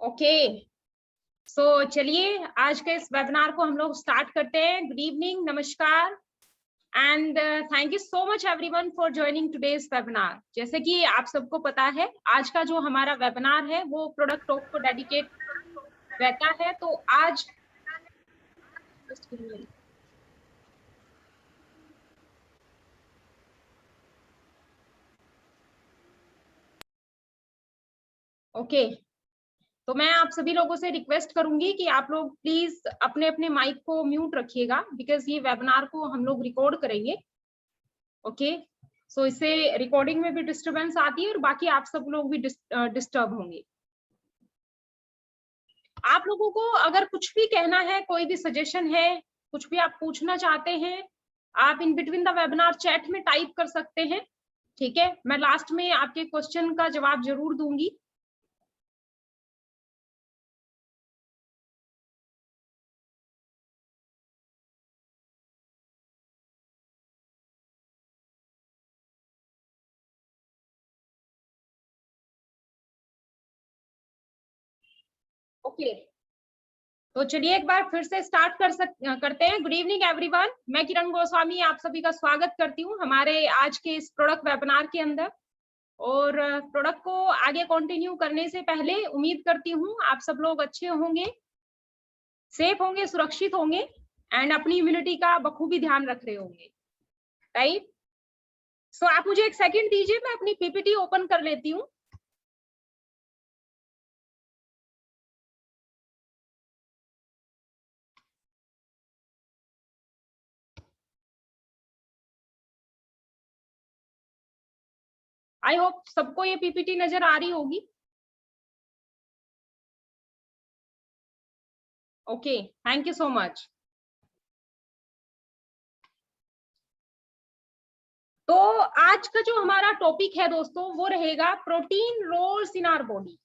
Okay, सो चलिए आज के इस वेबिनार को हम लोग स्टार्ट करते हैं। गुड इवनिंग, नमस्कार and thank you so much everyone for joining today's webinar. जैसे कि आप सबको पता है, आज का जो हमारा वेबिनार है वो प्रोडक्ट टॉक को डेडिकेट रहता है। तो आज ओके, तो मैं आप सभी लोगों से रिक्वेस्ट करूंगी कि आप लोग प्लीज अपने अपने माइक को म्यूट रखिएगा, बिकॉज ये वेबिनार को हम लोग रिकॉर्ड करेंगे। ओके, सो इससे रिकॉर्डिंग में भी डिस्टरबेंस आती है और बाकी आप सब लोग भी डिस्टर्ब होंगे। आप लोगों को अगर कुछ भी कहना है, कोई भी सजेशन है, कुछ भी आप पूछना चाहते हैं, आप in between the webinar chat में टाइप कर सकते हैं। ठीक है, मैं लास्ट में आपके क्वेश्चन का जवाब जरूर दूंगी। ओके, तो चलिए एक बार फिर से स्टार्ट करते हैं। गुड इवनिंग एवरीवन, मैं किरण गोस्वामी आप सभी का स्वागत करती हूँ हमारे आज के इस प्रोडक्ट वेबिनार के अंदर। और प्रोडक्ट को आगे कंटिन्यू करने से पहले उम्मीद करती हूँ आप सब लोग अच्छे होंगे, सेफ होंगे, सुरक्षित होंगे एंड अपनी इम्यूनिटी का बखूबी ध्यान रख रहे होंगे, राइट। सो आप मुझे एक सेकंड दीजिए, मैं अपनी पीपीटी ओपन कर लेती हूँ। आई होप सबको ये पीपीटी नजर आ रही होगी। Okay, thank you so much. तो आज का जो हमारा टॉपिक है दोस्तों, वो रहेगा protein roles in our body.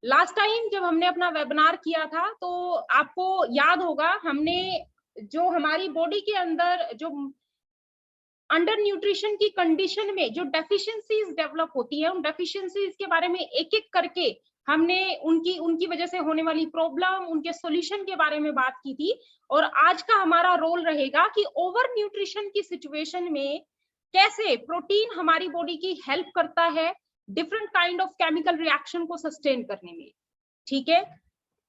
Last time जब हमने अपना वेबिनार किया था तो आपको याद होगा, हमने जो हमारी बॉडी के अंदर जो अंडर न्यूट्रिशन की कंडीशन में जो डेफिशिएंसीज डेवलप होती है, उन डेफिशिएंसीज के बारे में एक एक करके हमने उनकी उनकी वजह से होने वाली प्रॉब्लम, उनके सॉल्यूशन के बारे में बात की थी। और आज का हमारा रोल रहेगा कि ओवर न्यूट्रिशन की सिचुएशन में कैसे प्रोटीन हमारी बॉडी की हेल्प करता है different kind of chemical reaction को सस्टेन करने में। ठीक है,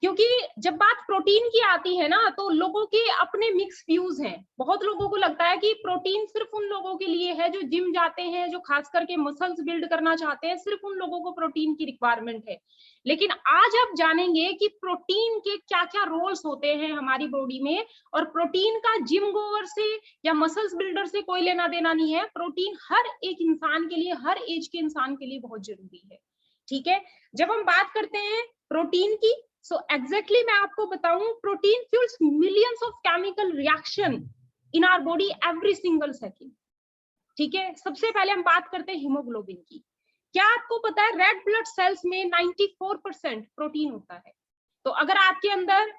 क्योंकि जब बात प्रोटीन की आती है ना, तो लोगों के अपने मिक्स व्यूज हैं। बहुत लोगों को लगता है कि प्रोटीन सिर्फ उन लोगों के लिए है जो जिम जाते हैं, जो खास करके मसल्स बिल्ड करना चाहते हैं, सिर्फ उन लोगों को प्रोटीन की रिक्वायरमेंट है। लेकिन आज आप जानेंगे कि प्रोटीन के क्या क्या रोल्स होते हैं हमारी बॉडी में, और प्रोटीन का जिम गोवर से या मसल्स बिल्डर से कोई लेना देना नहीं है। प्रोटीन हर एक इंसान के लिए, हर एज के इंसान के लिए बहुत जरूरी है। ठीक है, जब हम बात करते हैं प्रोटीन की, सो एग्जैक्टली मैं आपको बताऊं, protein fuels millions of chemical reaction in our body every single second. ठीक है, सबसे पहले हम बात करते हैं हीमोग्लोबिन की। क्या आपको पता है रेड ब्लड सेल्स में 94% प्रोटीन होता है। तो अगर आपके अंदर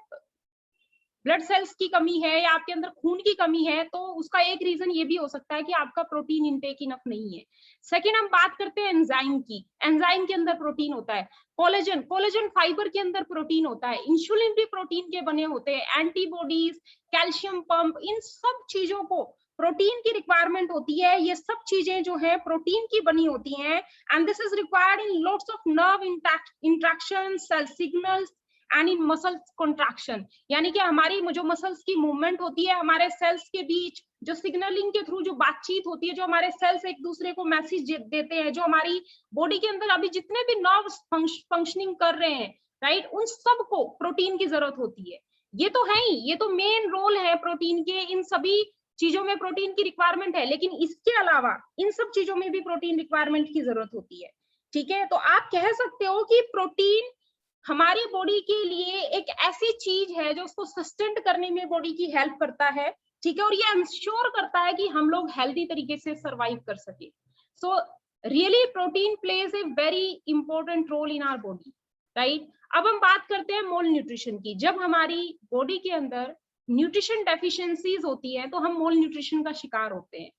ब्लड सेल्स की कमी है या आपके अंदर खून की कमी है, तो उसका एक रीजन ये भी हो सकता है कि आपका प्रोटीन इनटेक इनफ नहीं है। सेकेंड, हम बात करते हैं एंजाइम की। एंजाइम के अंदर प्रोटीन होता है। कोलेजन, कोलेजन फाइबर के अंदर प्रोटीन होता है। इंसुलिन भी प्रोटीन के बने होते हैं। एंटीबॉडीज, कैल्शियम पंप, इन सब चीजों को प्रोटीन की रिक्वायरमेंट होती है। ये सब चीजें जो है प्रोटीन की बनी होती हैं, and this is required in lots of nerve interaction, cell signals and in muscle contraction. यानी कि हमारी जो मसल्स की मूवमेंट होती है, हमारे सेल्स के बीच जो सिग्नलिंग के थ्रू जो बातचीत होती है, जो हमारे सेल्स एक दूसरे को मैसेज देते हैं, जो हमारी बॉडी के अंदर अभी जितने भी नर्व्स फंक्शनिंग कर रहे हैं, राइट, उन सब को प्रोटीन की जरूरत होती है। ये तो है ही, ये तो मेन रोल है प्रोटीन के। इन सभी चीजों में प्रोटीन की रिक्वायरमेंट है, लेकिन इसके अलावा इन सब चीजों में भी प्रोटीन रिक्वायरमेंट की जरूरत होती है। ठीक है, तो आप कह सकते हो कि प्रोटीन हमारी बॉडी के लिए एक ऐसी चीज है जो उसको सस्टेन करने में बॉडी की हेल्प करता है। ठीक है, और ये इंश्योर करता है कि हम लोग हेल्दी तरीके से सरवाइव कर सके। So really protein plays a very important role in our body, right. अब हम बात करते हैं मोल न्यूट्रिशन की। जब हमारी बॉडी के अंदर न्यूट्रिशन डेफिशिएंसीज होती है तो हम मोल न्यूट्रिशन का शिकार होते हैं।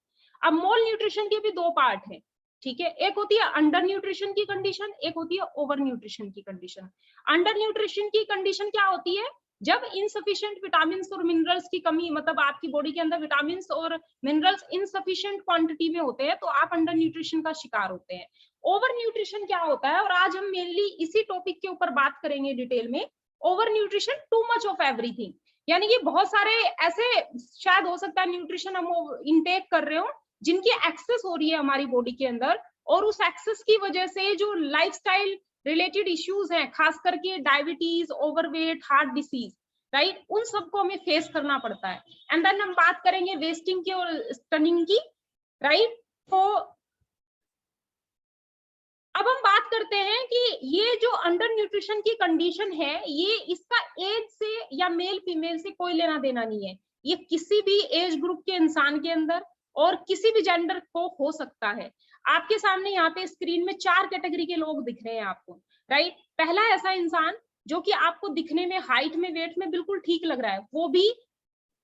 अब मोल न्यूट्रिशन के भी दो पार्ट हैं। ठीक है। एक होती है अंडर न्यूट्रिशन की कंडीशन, एक होती है ओवर न्यूट्रिशन की कंडीशन। अंडर न्यूट्रिशन की कंडीशन क्या होती है, जब इनसफिशिएंट विटामिन और मिनरल्स की कमी, मतलब आपकी बॉडी के अंदर विटामिन और मिनरल्स इनसफिशिएंट क्वांटिटी में होते हैं, तो आप अंडर न्यूट्रिशन का शिकार होते हैं। ओवर न्यूट्रिशन क्या होता है, और आज हम मेनली इसी टॉपिक के ऊपर बात करेंगे डिटेल में। Over nutrition, too much of everything, यानी कि बहुत सारे ऐसे शायद हो सकता है न्यूट्रिशन हम इनटेक कर रहे हो जिनकी एक्सेस हो रही है हमारी बॉडी के अंदर, और उस एक्सेस की वजह से जो लाइफस्टाइल रिलेटेड इश्यूज हैं, खास करके diabetes, overweight, heart disease, right, उन सबको हमें फेस करना पड़ता है। एंड देन हम बात करेंगे वेस्टिंग की और स्टनिंग की, राइट। तो अब हम बात करते हैं कि ये जो अंडर न्यूट्रिशन की कंडीशन है, ये इसका एज से या मेल फीमेल से कोई लेना देना नहीं है। ये किसी भी एज ग्रुप के इंसान के अंदर और किसी भी जेंडर को हो सकता है। आपके सामने यहाँ पे स्क्रीन में 4 कैटेगरी के लोग दिख रहे हैं आपको, राइट। पहला ऐसा इंसान जो कि आपको दिखने में, हाइट में, वेट में बिल्कुल ठीक लग रहा है, वो भी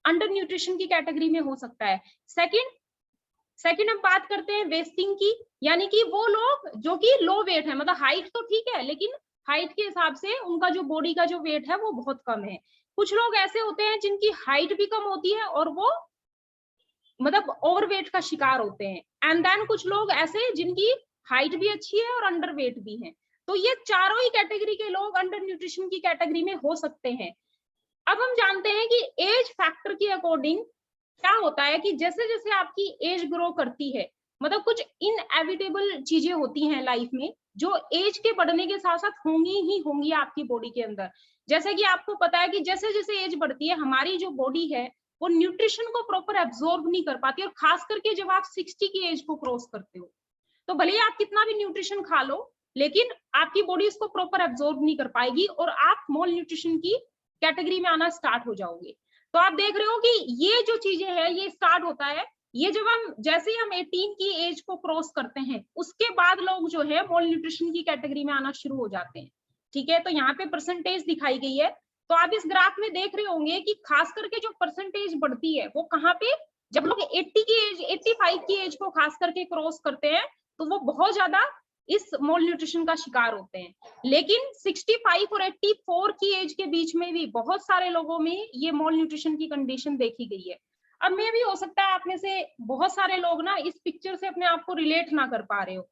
अंडर न्यूट्रिशन की कैटेगरी में हो सकता है। सेकंड हम बात करते हैं वेस्टिंग की, यानी कि वो लोग जो कि लो वेट है, मतलब हाइट तो ठीक है लेकिन हाइट के हिसाब से उनका जो बॉडी का जो वेट है वो बहुत कम है। कुछ लोग ऐसे होते हैं जिनकी हाइट भी कम होती है और वो मतलब ओवरवेट का शिकार होते हैं। एंड देन कुछ लोग ऐसे जिनकी हाइट भी अच्छी है और अंडर वेट भी है। तो ये चारों ही कैटेगरी के लोग अंडर न्यूट्रिशन की कैटेगरी में हो सकते हैं। अब हम जानते हैं कि एज फैक्टर के अकॉर्डिंग क्या होता है कि जैसे जैसे आपकी एज ग्रो करती है, मतलब कुछ इनएविटेबल चीजें होती हैं लाइफ में जो एज के बढ़ने के साथ साथ होंगी ही होंगी आपकी बॉडी के अंदर। जैसे कि आपको पता है कि जैसे जैसे एज बढ़ती है हमारी जो बॉडी है वो न्यूट्रिशन को प्रॉपर एब्जॉर्ब नहीं कर पाती, और खास करके जब आप 60 की एज को क्रॉस करते हो तो भले ही आप कितना भी न्यूट्रिशन खा लो लेकिन आपकी बॉडी इसको प्रॉपर एब्जॉर्ब नहीं कर पाएगी और आप मोल न्यूट्रिशन की कैटेगरी में आना स्टार्ट हो जाओगे। तो आप देख रहे हो कि ये जो चीजें है ये स्टार्ट होता है, ये जब हम जैसे ही हम 18 की एज को क्रॉस करते हैं उसके बाद लोग जो है मोल न्यूट्रिशन की कैटेगरी में आना शुरू हो जाते हैं। ठीक है, तो यहाँ पे परसेंटेज दिखाई गई है। तो आप इस ग्राफ में देख रहे होंगे कि खास करके जो परसेंटेज बढ़ती है वो कहाँ पे, जब लोग 80 की एज, 85 की एज को खास करके क्रॉस करते हैं तो वो बहुत ज्यादा इस मोल न्यूट्रिशन का शिकार होते हैं। लेकिन 65 और 84 की एज के बीच में भी बहुत सारे लोगों में ये मोल न्यूट्रिशन की कंडीशन देखी गई है। अब मैं भी हो सकता है आप में से बहुत सारे लोग ना इस पिक्चर से अपने आप को रिलेट ना कर पा रहे हो।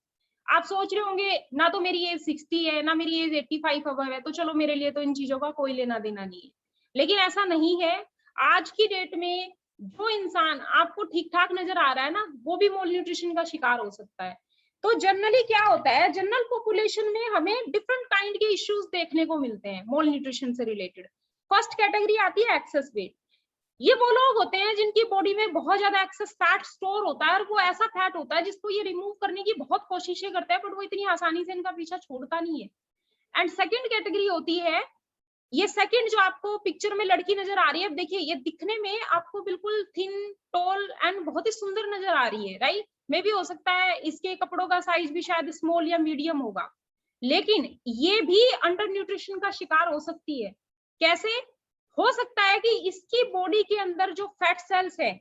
आप सोच रहे होंगे ना तो मेरी एज 60 है ना मेरी एज 85 अबव है, तो चलो मेरे लिए तो इन चीजों का कोई लेना देना नहीं है। लेकिन ऐसा नहीं है। आज की डेट में जो इंसान आपको ठीक ठाक नजर आ रहा है ना वो भी मोल न्यूट्रिशन का शिकार हो सकता है। तो जनरली क्या होता है, जनरल पॉपुलेशन में हमें डिफरेंट काइंड के इश्यूज देखने को मिलते हैं मोल न्यूट्रिशन से रिलेटेड। फर्स्ट कैटेगरी आती है एक्सेस वेट। ये वो लोग होते हैं जिनकी बॉडी में बहुत ज्यादा एक्सेस फैट स्टोर होता है और वो ऐसा फैट होता है जिसको ये रिमूव करने की बहुत कोशिशें करते हैं बट वो इतनी आसानी से इनका पीछा छोड़ता नहीं है। एंड सेकंड कैटेगरी होती है, ये सेकंड जो आपको पिक्चर में लड़की नजर आ रही है, देखिए ये दिखने में आपको बिल्कुल थिन, टॉल एंड बहुत ही सुंदर नजर आ रही है, राइट। मे भी हो सकता है इसके कपड़ों का साइज भी शायद स्मॉल या मीडियम होगा, लेकिन ये भी अंडर न्यूट्रिशन का शिकार हो सकती है। कैसे हो सकता है कि इसकी बॉडी के अंदर जो फैट सेल्स है,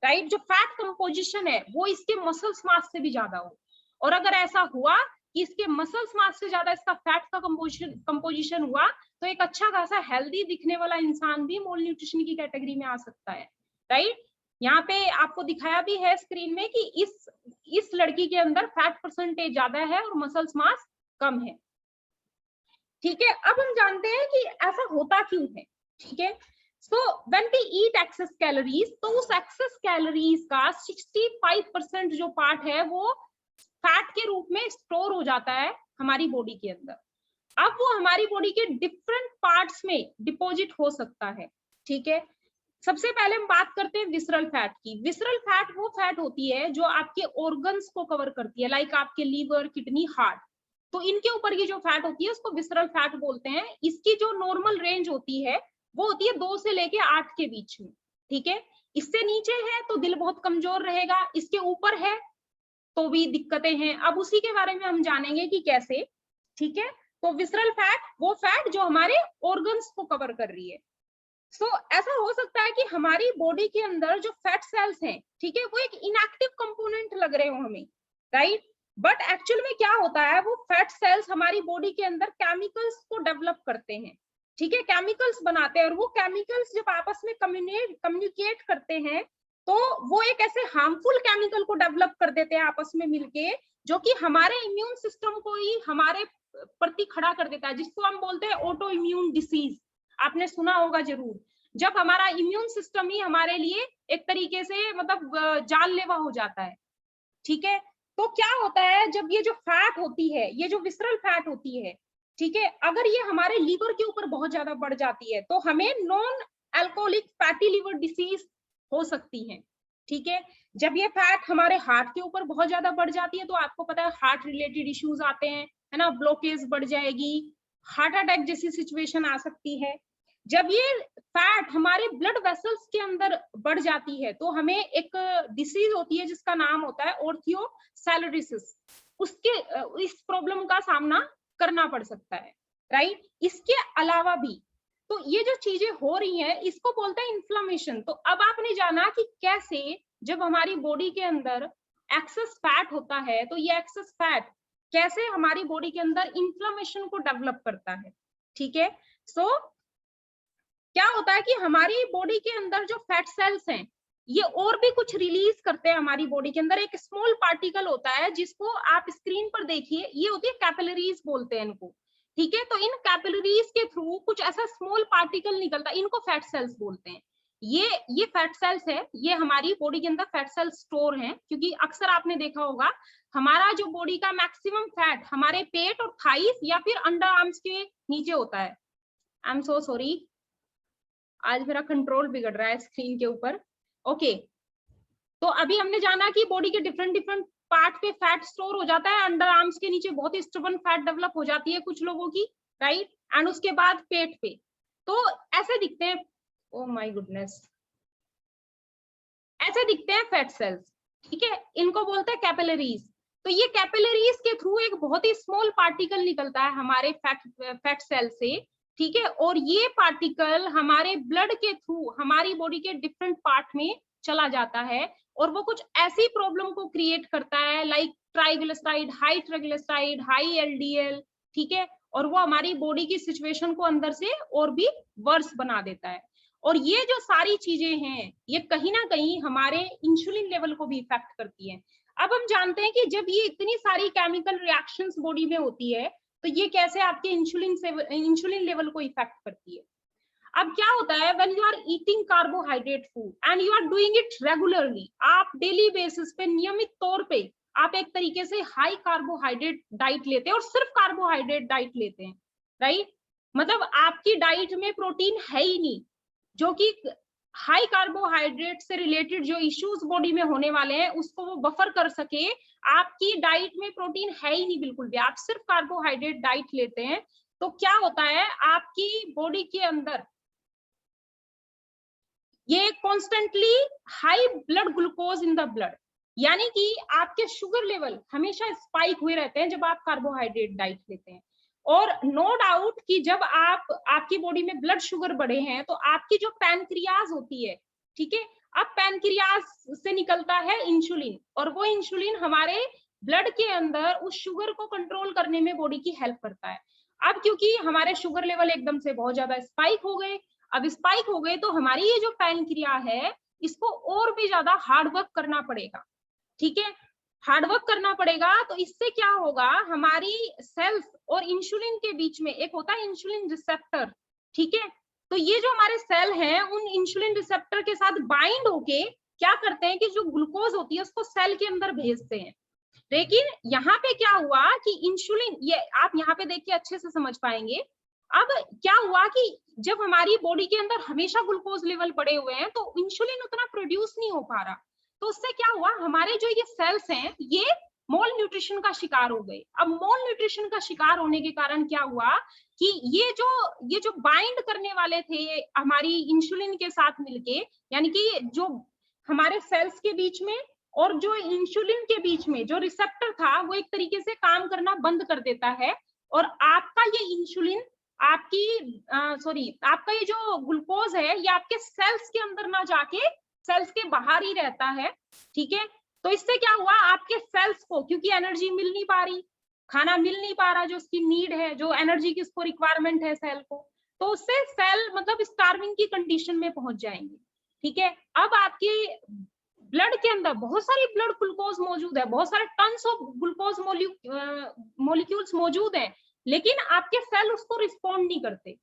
राइट, जो फैट कंपोजिशन है वो इसके मसल्स मास से भी ज्यादा हो, और अगर ऐसा हुआ कि इसके मसल्स मास से ज्यादा इसका फैट का कंपोजिशन हुआ तो एक अच्छा खासा हेल्दी दिखने वाला इंसान भी मोल न्यूट्रिशन की कैटेगरी में आ सकता है, राइट। यहाँ पे आपको दिखाया भी है स्क्रीन में कि इस लड़की के अंदर फैट परसेंटेज ज्यादा है और मसल्स मास कम है। ठीक है, अब हम जानते हैं कि ऐसा होता क्यों है। ठीक है, so when we eat excess calories तो उस एक्सेस कैलोरीज का 65% जो पार्ट है वो फैट के रूप में स्टोर हो जाता है हमारी बॉडी के अंदर। अब वो हमारी बॉडी के डिफरेंट पार्ट्स में डिपॉजिट हो सकता है। ठीक है, सबसे पहले हम बात करते हैं विसरल फैट की। विसरल फैट वो फैट होती है जो आपके ऑर्गन्स को कवर करती है, लाइक आपके लीवर, किडनी, हार्ट। तो इनके ऊपर की जो फैट होती है उसको विसरल फैट बोलते हैं। इसकी जो नॉर्मल रेंज होती है वो होती है 2 से लेके 8 के बीच में। ठीक है, इससे नीचे है तो दिल बहुत कमजोर रहेगा, इसके ऊपर है तो भी दिक्कतें हैं। अब उसी के बारे में हम जानेंगे कि कैसे। ठीक है, तो विसरल फैट वो फैट जो हमारे ऑर्गन्स को कवर कर रही है। सो ऐसा हो सकता है कि हमारी बॉडी के अंदर जो फैट सेल्स हैं, ठीक है, वो एक इनएक्टिव कंपोनेंट लग रहे हो हमें, राइट। बट एक्चुअल में क्या होता है, वो फैट सेल्स हमारी बॉडी के अंदर केमिकल्स को डेवलप करते हैं, ठीक है, केमिकल्स बनाते हैं, और वो केमिकल्स जब आपस में कम्युनिकेट करते हैं तो वो एक ऐसे हार्मफुल केमिकल को डेवलप कर देते हैं आपस में मिलके, जो कि हमारे इम्यून सिस्टम को ही हमारे प्रति खड़ा कर देता है, जिसको हम बोलते हैं ऑटो इम्यून डिसीज। आपने सुना होगा जरूर, जब हमारा इम्यून सिस्टम ही हमारे लिए एक तरीके से मतलब जानलेवा हो जाता है, ठीक है। तो क्या होता है, जब ये जो फैट होती है, ये जो विसरल फैट होती है, ठीक है, अगर ये हमारे लीवर के ऊपर बहुत ज्यादा बढ़ जाती है तो हमें non alcoholic fatty liver disease हो सकती है, ठीक है। जब ये फैट हमारे हार्ट के ऊपर बहुत ज्यादा बढ़ जाती है तो आपको पता है हार्ट रिलेटेड इश्यूज आते हैं, है ना, ब्लॉकेज बढ़ जाएगी, हार्ट अटैक जैसी सिचुएशन आ सकती है। जब ये फैट हमारे ब्लड वेसल्स के अंदर बढ़ जाती है तो हमें एक डिसीज होती है जिसका नाम होता है ऑर्थियोसेलेरोसिस, उसके इस प्रॉब्लम का सामना करना पड़ सकता है, राइट। इसके अलावा भी तो ये जो चीजें हो रही हैं इसको बोलते हैं इन्फ्लेमेशन। तो अब आपने जाना कि कैसे जब हमारी बॉडी के अंदर एक्सेस फैट होता है तो ये एक्सेस फैट कैसे हमारी बॉडी के अंदर इन्फ्लेमेशन को डेवलप करता है, ठीक है। सो क्या होता है कि हमारी बॉडी के अंदर जो फैट सेल्स हैं ये और भी कुछ रिलीज करते हैं हमारी बॉडी के अंदर। एक स्मॉल पार्टिकल होता है जिसको आप स्क्रीन पर देखिए, ये होती है कैपिलरीज बोलते हैं इनको, ठीक है। तो इन कैपिलरीज के थ्रू कुछ ऐसा स्मॉल पार्टिकल निकलता है, इनको फैट सेल्स बोलते हैं। ये फैट सेल्स है, ये हमारी बॉडी के अंदर फैट सेल स्टोर हैं, क्योंकि अक्सर आपने देखा होगा हमारा जो बॉडी का मैक्सिमम फैट हमारे पेट और थाइस या फिर अंडर आर्म्स के नीचे होता है। आई एम सो सॉरी, आज मेरा कंट्रोल बिगड़ रहा है स्क्रीन के ऊपर। ओके, तो अभी हमने जाना कि बॉडी के डिफरेंट पार्ट पे फैट स्टोर हो जाता है, अंडर आर्म्स के नीचे बहुत ही स्टबन फैट डेवलप हो जाती है कुछ लोगों की, राइट, एंड उसके बाद पेट पे तो ऐसे दिखते हैं, ओ माय गुडनेस, ऐसे दिखते हैं फैट सेल्स, ठीक है, इनको बोलते हैं कैपिलरीज। तो ये कैपिलरीज के थ्रू एक बहुत ही स्मॉल पार्टिकल निकलता है हमारे फैट सेल से, ठीक है, और ये पार्टिकल हमारे ब्लड के थ्रू हमारी बॉडी के डिफरेंट पार्ट में चला जाता है और वो कुछ ऐसी प्रॉब्लम को क्रिएट करता है लाइक ट्राइग्लिसराइड, हाई एलडीएल, ठीक है, और वो हमारी बॉडी की सिचुएशन को अंदर से और भी वर्स बना देता है। और ये जो सारी चीजें हैं ये कहीं ना कहीं हमारे इंसुलिन लेवल को भी इफेक्ट करती है। अब हम जानते हैं कि जब ये इतनी सारी केमिकल रिएक्शंस बॉडी में होती है तो ये कैसे आपके इंसुलिन लेवल को इफेक्ट करती है। अब क्या होता है, when you are eating carbohydrate food and you are doing it regularly, आप डेली बेसिस पे नियमित तौर पे आप एक तरीके से हाई कार्बोहाइड्रेट डाइट लेते हैं और सिर्फ कार्बोहाइड्रेट डाइट लेते हैं, राइट, मतलब आपकी डाइट में प्रोटीन है ही नहीं, जो कि हाई कार्बोहाइड्रेट से रिलेटेड जो इश्यूज बॉडी में होने वाले हैं उसको वो बफर कर सके। आपकी डाइट में प्रोटीन है ही नहीं बिल्कुल भी, आप सिर्फ कार्बोहाइड्रेट डाइट लेते हैं, तो क्या होता है आपकी बॉडी के अंदर ये constantly high blood glucose in the blood, यानी कि आपके शुगर लेवल हमेशा स्पाइक हुए रहते हैं जब आप कार्बोहाइड्रेट डाइट लेते हैं। और नो डाउट कि जब आपकी बॉडी में ब्लड शुगर बढ़े हैं तो आपकी जो पैनक्रियाज होती है, ठीक है, अब पैनक्रियाज से निकलता है इंसुलिन और वो इंसुलिन हमारे ब्लड के अंदर उस शुगर को कंट्रोल करने में बॉडी की हेल्प करता है। अब क्योंकि हमारे शुगर लेवल एकदम से बहुत ज्यादा स्पाइक हो गए, अब स्पाइक हो गए तो हमारी ये जो पैनक्रिया है इसको और भी ज्यादा हार्ड वर्क करना पड़ेगा, ठीक है, हार्ड वर्क करना पड़ेगा। तो इससे क्या होगा, हमारी सेल्स और इंसुलिन के बीच में एक होता है इंसुलिन रिसेप्टर, ठीक है, तो ये जो हमारे सेल हैं उन इंसुलिन रिसेप्टर के साथ बाइंड होके क्या करते हैं कि जो ग्लूकोज होती है उसको सेल के अंदर भेजते हैं। लेकिन यहाँ पे क्या हुआ कि इंसुलिन, ये आप यहाँ पे देखिए अच्छे से समझ पाएंगे। अब क्या हुआ कि जब हमारी बॉडी के अंदर हमेशा ग्लूकोज लेवल बढ़े हुए हैं तो इंसुलिन उतना प्रोड्यूस नहीं हो पा रहा, तो उससे क्या हुआ हमारे जो ये सेल्स हैं ये मोल न्यूट्रिशन का शिकार हो गए। अब मोल न्यूट्रिशन का शिकार होने के कारण क्या हुआ कि ये जो बाइंड करने वाले थे हमारी इंसुलिन के साथ मिलके, यानी कि जो हमारे सेल्स के बीच में और जो इंसुलिन के बीच में जो रिसेप्टर था वो एक तरीके से काम करना बंद कर देता है और आपका ये इंसुलिन आपका ये जो ग्लूकोज है ये आपके सेल्स के अंदर ना जाके सेल्स के बाहर ही रहता है, ठीक है। तो इससे क्या हुआ, आपके सेल्स को क्योंकि एनर्जी मिल नहीं पा रही, खाना मिल नहीं पा रहा जो उसकी नीड है, जो एनर्जी की उसको रिक्वायरमेंट है सेल को, तो उससे सेल मतलब स्टार्विंग की कंडीशन में पहुंच जाएंगे। ठीक है, अब आपकी ब्लड के अंदर बहुत सारी ब्लड ग्लूकोज मौजूद है, बहुत सारे टन्स ऑफ ग्लूकोज मॉलिक्यूल्स मौजूद हैं, लेकिन आपके सेल उसको रिस्पॉन्ड नहीं करते।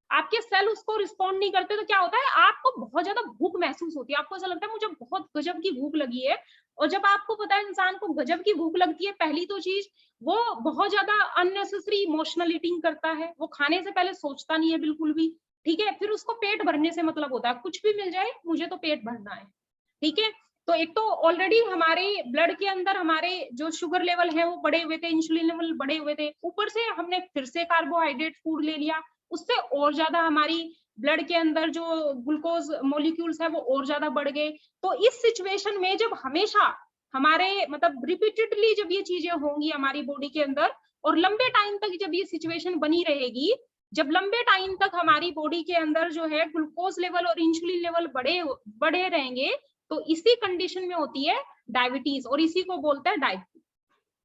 आपके सेल उसको रिस्पॉन्ड नहीं करते तो क्या होता है, आपको बहुत ज्यादा भूख महसूस होती है, आपको ऐसा लगता है मुझे बहुत गजब की भूख लगी है। और जब आपको पता है इंसान को गजब की भूख लगती है, पहली तो चीज वो बहुत ज्यादा अननेसेसरी इमोशनल ईटिंग करता है, वो खाने से पहले सोचता नहीं है बिल्कुल भी। ठीक है, फिर उसको पेट भरने से मतलब होता है, कुछ भी मिल जाए मुझे तो पेट भरना है। ठीक है, तो एक तो ऑलरेडी हमारे ब्लड के अंदर हमारे जो शुगर लेवल है वो बढ़े हुए थे, इंसुलिन लेवल बढ़े हुए थे, ऊपर से हमने फिर से कार्बोहाइड्रेट फूड ले लिया, उससे और ज्यादा हमारी ब्लड के अंदर जो ग्लूकोज मॉलिक्यूल्स है वो और ज्यादा बढ़ गए। तो इस सिचुएशन में जब हमेशा हमारे मतलब रिपीटेडली जब ये चीजें होंगी हमारी बॉडी के अंदर, और लंबे टाइम तक जब ये सिचुएशन बनी रहेगी, जब लंबे टाइम तक हमारी बॉडी के अंदर जो है ग्लूकोज लेवल और इंसुलिन लेवल बढ़े रहेंगे, तो इसी कंडीशन में होती है डायबिटीज, और इसी को बोलते हैं डायबिटीज।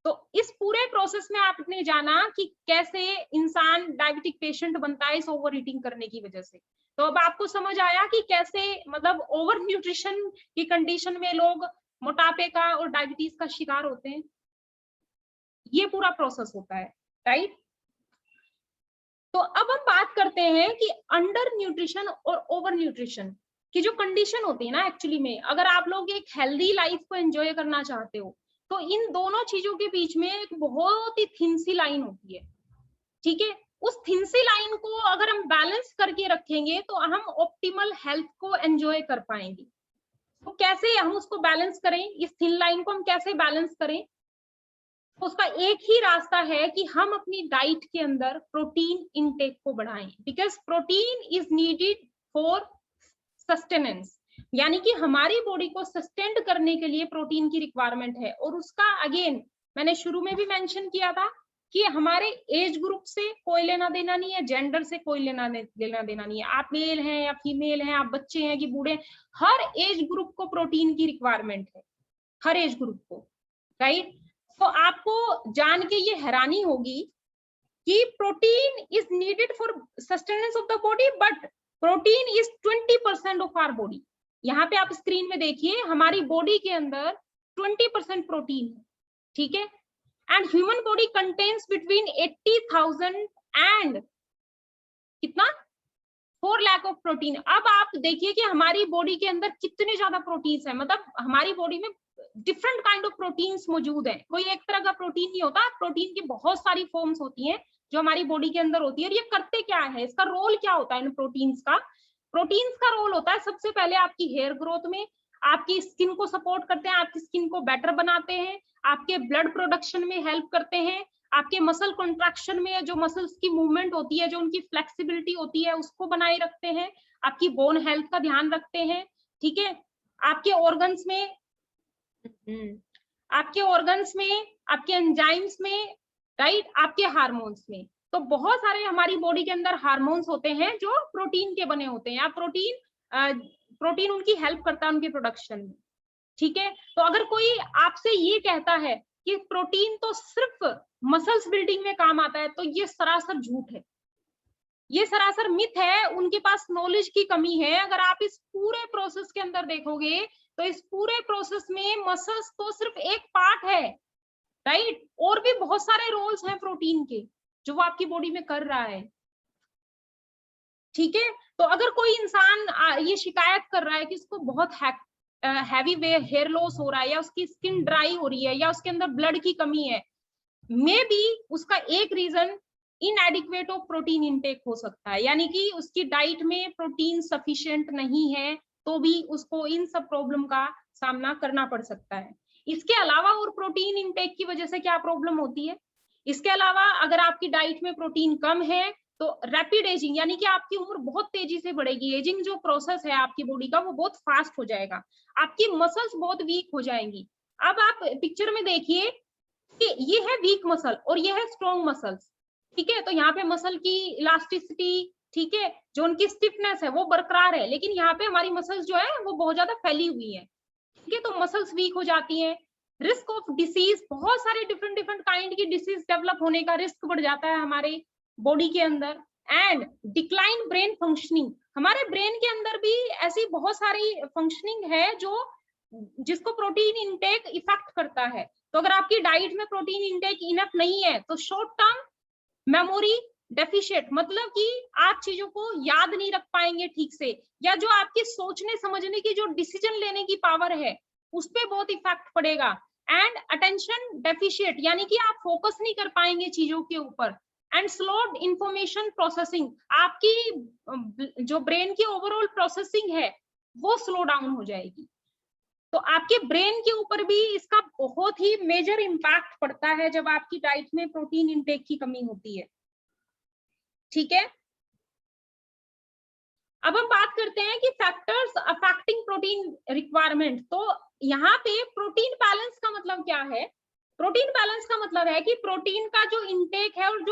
तो इस पूरे प्रोसेस में आपने जाना कि कैसे इंसान डायबिटिक पेशेंट बनता है इस ओवर ईटिंग करने की वजह से। तो अब आपको समझ आया कि कैसे मतलब ओवर न्यूट्रिशन की कंडीशन में लोग मोटापे का और डायबिटीज का शिकार होते हैं। ये पूरा प्रोसेस होता है, राइट। तो अब हम बात करते हैं कि अंडर न्यूट्रिशन और ओवर न्यूट्रिशन की जो कंडीशन होती है ना, एक्चुअली में अगर आप लोग एक हेल्दी लाइफ को एंजॉय करना चाहते हो तो इन दोनों चीजों के बीच में एक बहुत ही थिन सी लाइन होती है। ठीक है, उस थिन सी लाइन को अगर हम बैलेंस करके रखेंगे तो हम ऑप्टिमल हेल्थ को एंजॉय कर पाएंगे। तो कैसे हम उसको बैलेंस करें, इस थिन लाइन को हम कैसे बैलेंस करें, तो उसका एक ही रास्ता है कि हम अपनी डाइट के अंदर प्रोटीन इनटेक को बढ़ाएं, because protein is needed for sustenance, यानी कि हमारी बॉडी को सस्टेंड करने के लिए प्रोटीन की रिक्वायरमेंट है। और उसका अगेन मैंने शुरू में भी मेंशन किया था कि हमारे एज ग्रुप से कोई लेना देना नहीं है, जेंडर से कोई लेना देना नहीं है, आप मेल हैं या फीमेल हैं, आप बच्चे हैं कि बूढ़े, हर एज ग्रुप को प्रोटीन की रिक्वायरमेंट है, हर एज ग्रुप को, राइट। तो आपको जान के ये हैरानी होगी कि protein is needed for sustenance of the body, but protein is 20% of our body. यहाँ पे आप स्क्रीन में देखिए हमारी बॉडी के अंदर 20% प्रोटीन है। ठीक है, and human body contains between 80,000 and कितना 4 लाख ऑफ प्रोटीन। अब आप देखिए कि हमारी बॉडी के अंदर कितने ज्यादा प्रोटीन्स है, मतलब हमारी बॉडी में डिफरेंट काइंड ऑफ प्रोटीन्स मौजूद है, कोई एक तरह का प्रोटीन नहीं होता, प्रोटीन की बहुत सारी फॉर्म्स होती हैं जो हमारी बॉडी के अंदर होती है। और ये करते क्या है, इसका रोल क्या होता है इन प्रोटीन्स का, प्रोटीन्स का रोल होता है सबसे पहले आपकी हेयर ग्रोथ में, आपकी स्किन को सपोर्ट करते हैं, आपकी स्किन को बेटर बनाते हैं, आपके ब्लड प्रोडक्शन में हेल्प करते हैं, आपके मसल कॉन्ट्रैक्शन में जो मसल्स की मूवमेंट होती है, जो उनकी फ्लेक्सिबिलिटी होती है उसको बनाए रखते हैं, आपकी बोन हेल्थ का ध्यान रखते हैं। ठीक है, आपके ऑर्गन्स में आपके एंजाइम्स में, राइट, आपके हार्मोन्स में। तो बहुत सारे हमारी बॉडी के अंदर हार्मोन्स होते हैं जो प्रोटीन के बने होते हैं, या प्रोटीन उनकी हेल्प करता है उनके प्रोडक्शन में। ठीक है, तो अगर कोई आपसे ये कहता है कि प्रोटीन तो सिर्फ मसल्स बिल्डिंग में काम आता है, तो ये सरासर झूठ है, ये सरासर मिथ है, उनके पास नॉलेज की कमी है। अगर आप इस पूरे प्रोसेस के अंदर देखोगे तो इस पूरे प्रोसेस में मसल्स तो सिर्फ एक पार्ट है, राइट, और भी बहुत सारे रोल्स हैं प्रोटीन के जो वो आपकी बॉडी में कर रहा है। ठीक है, तो अगर कोई इंसान ये शिकायत कर रहा है कि इसको बहुत हैवी हेयर लॉस हो रहा है, या उसकी स्किन ड्राई हो रही है, या उसके अंदर ब्लड की कमी है, मे बी उसका एक reason inadequate of protein intake हो सकता है, यानी कि उसकी डाइट में प्रोटीन सफिशिएंट नहीं है, तो भी उसको इन सब प्रॉब्लम का सामना करना पड़ सकता है। इसके अलावा और प्रोटीन इनटेक की वजह से क्या प्रॉब्लम होती है, इसके अलावा अगर आपकी डाइट में प्रोटीन कम है तो रैपिड एजिंग, यानी कि आपकी उम्र बहुत तेजी से बढ़ेगी, एजिंग जो प्रोसेस है आपकी बॉडी का वो बहुत फास्ट हो जाएगा, आपकी मसल्स बहुत वीक हो जाएंगी। अब आप पिक्चर में देखिए कि ये है वीक मसल और ये है स्ट्रॉन्ग मसल्स। ठीक है, तो यहाँ पे मसल की इलास्टिसिटी, ठीक है, जो उनकी स्टिफनेस है वो बरकरार है, लेकिन यहाँ पे हमारी मसल्स जो है वो बहुत ज्यादा फैली हुई है। ठीक है, तो मसल्स वीक हो जाती हैं, रिस्क ऑफ डिसीज, बहुत सारे डिफरेंट डिफरेंट काइंड की डिसीज डेवलप होने का रिस्क बढ़ जाता है हमारे बॉडी के अंदर। एंड डिक्लाइन ब्रेन फंक्शनिंग, हमारे ब्रेन के अंदर भी ऐसी बहुत सारी फंक्शनिंग है जो जिसको प्रोटीन इंटेक इफेक्ट करता है। तो अगर आपकी डाइट में प्रोटीन इंटेक इनफ नहीं है तो शॉर्ट टर्म मेमोरी डेफिशिएंट, मतलब कि आप चीजों को याद नहीं रख पाएंगे ठीक से, या जो आपकी सोचने समझने की जो डिसीजन लेने की पावर है उस पर बहुत इफेक्ट पड़ेगा। एंड अटेंशन डेफिशिएंट, यानी कि आप फोकस नहीं कर पाएंगे चीजों के ऊपर। एंड स्लोड इंफॉर्मेशन प्रोसेसिंग, आपकी जो ब्रेन की ओवरऑल प्रोसेसिंग है वो स्लो डाउन हो जाएगी। तो आपके ब्रेन के ऊपर भी इसका बहुत ही मेजर इम्पैक्ट पड़ता है जब आपकी डाइट में प्रोटीन इंटेक की कमी होती है। ठीक है, अब हम बात करते हैं कि फैक्टर्स अफेक्टिंग प्रोटीन रिक्वायरमेंट। तो यहाँ पे प्रोटीन बैलेंस का मतलब क्या है? प्रोटीन बैलेंस का मतलब है कि प्रोटीन का जो इंटेक है और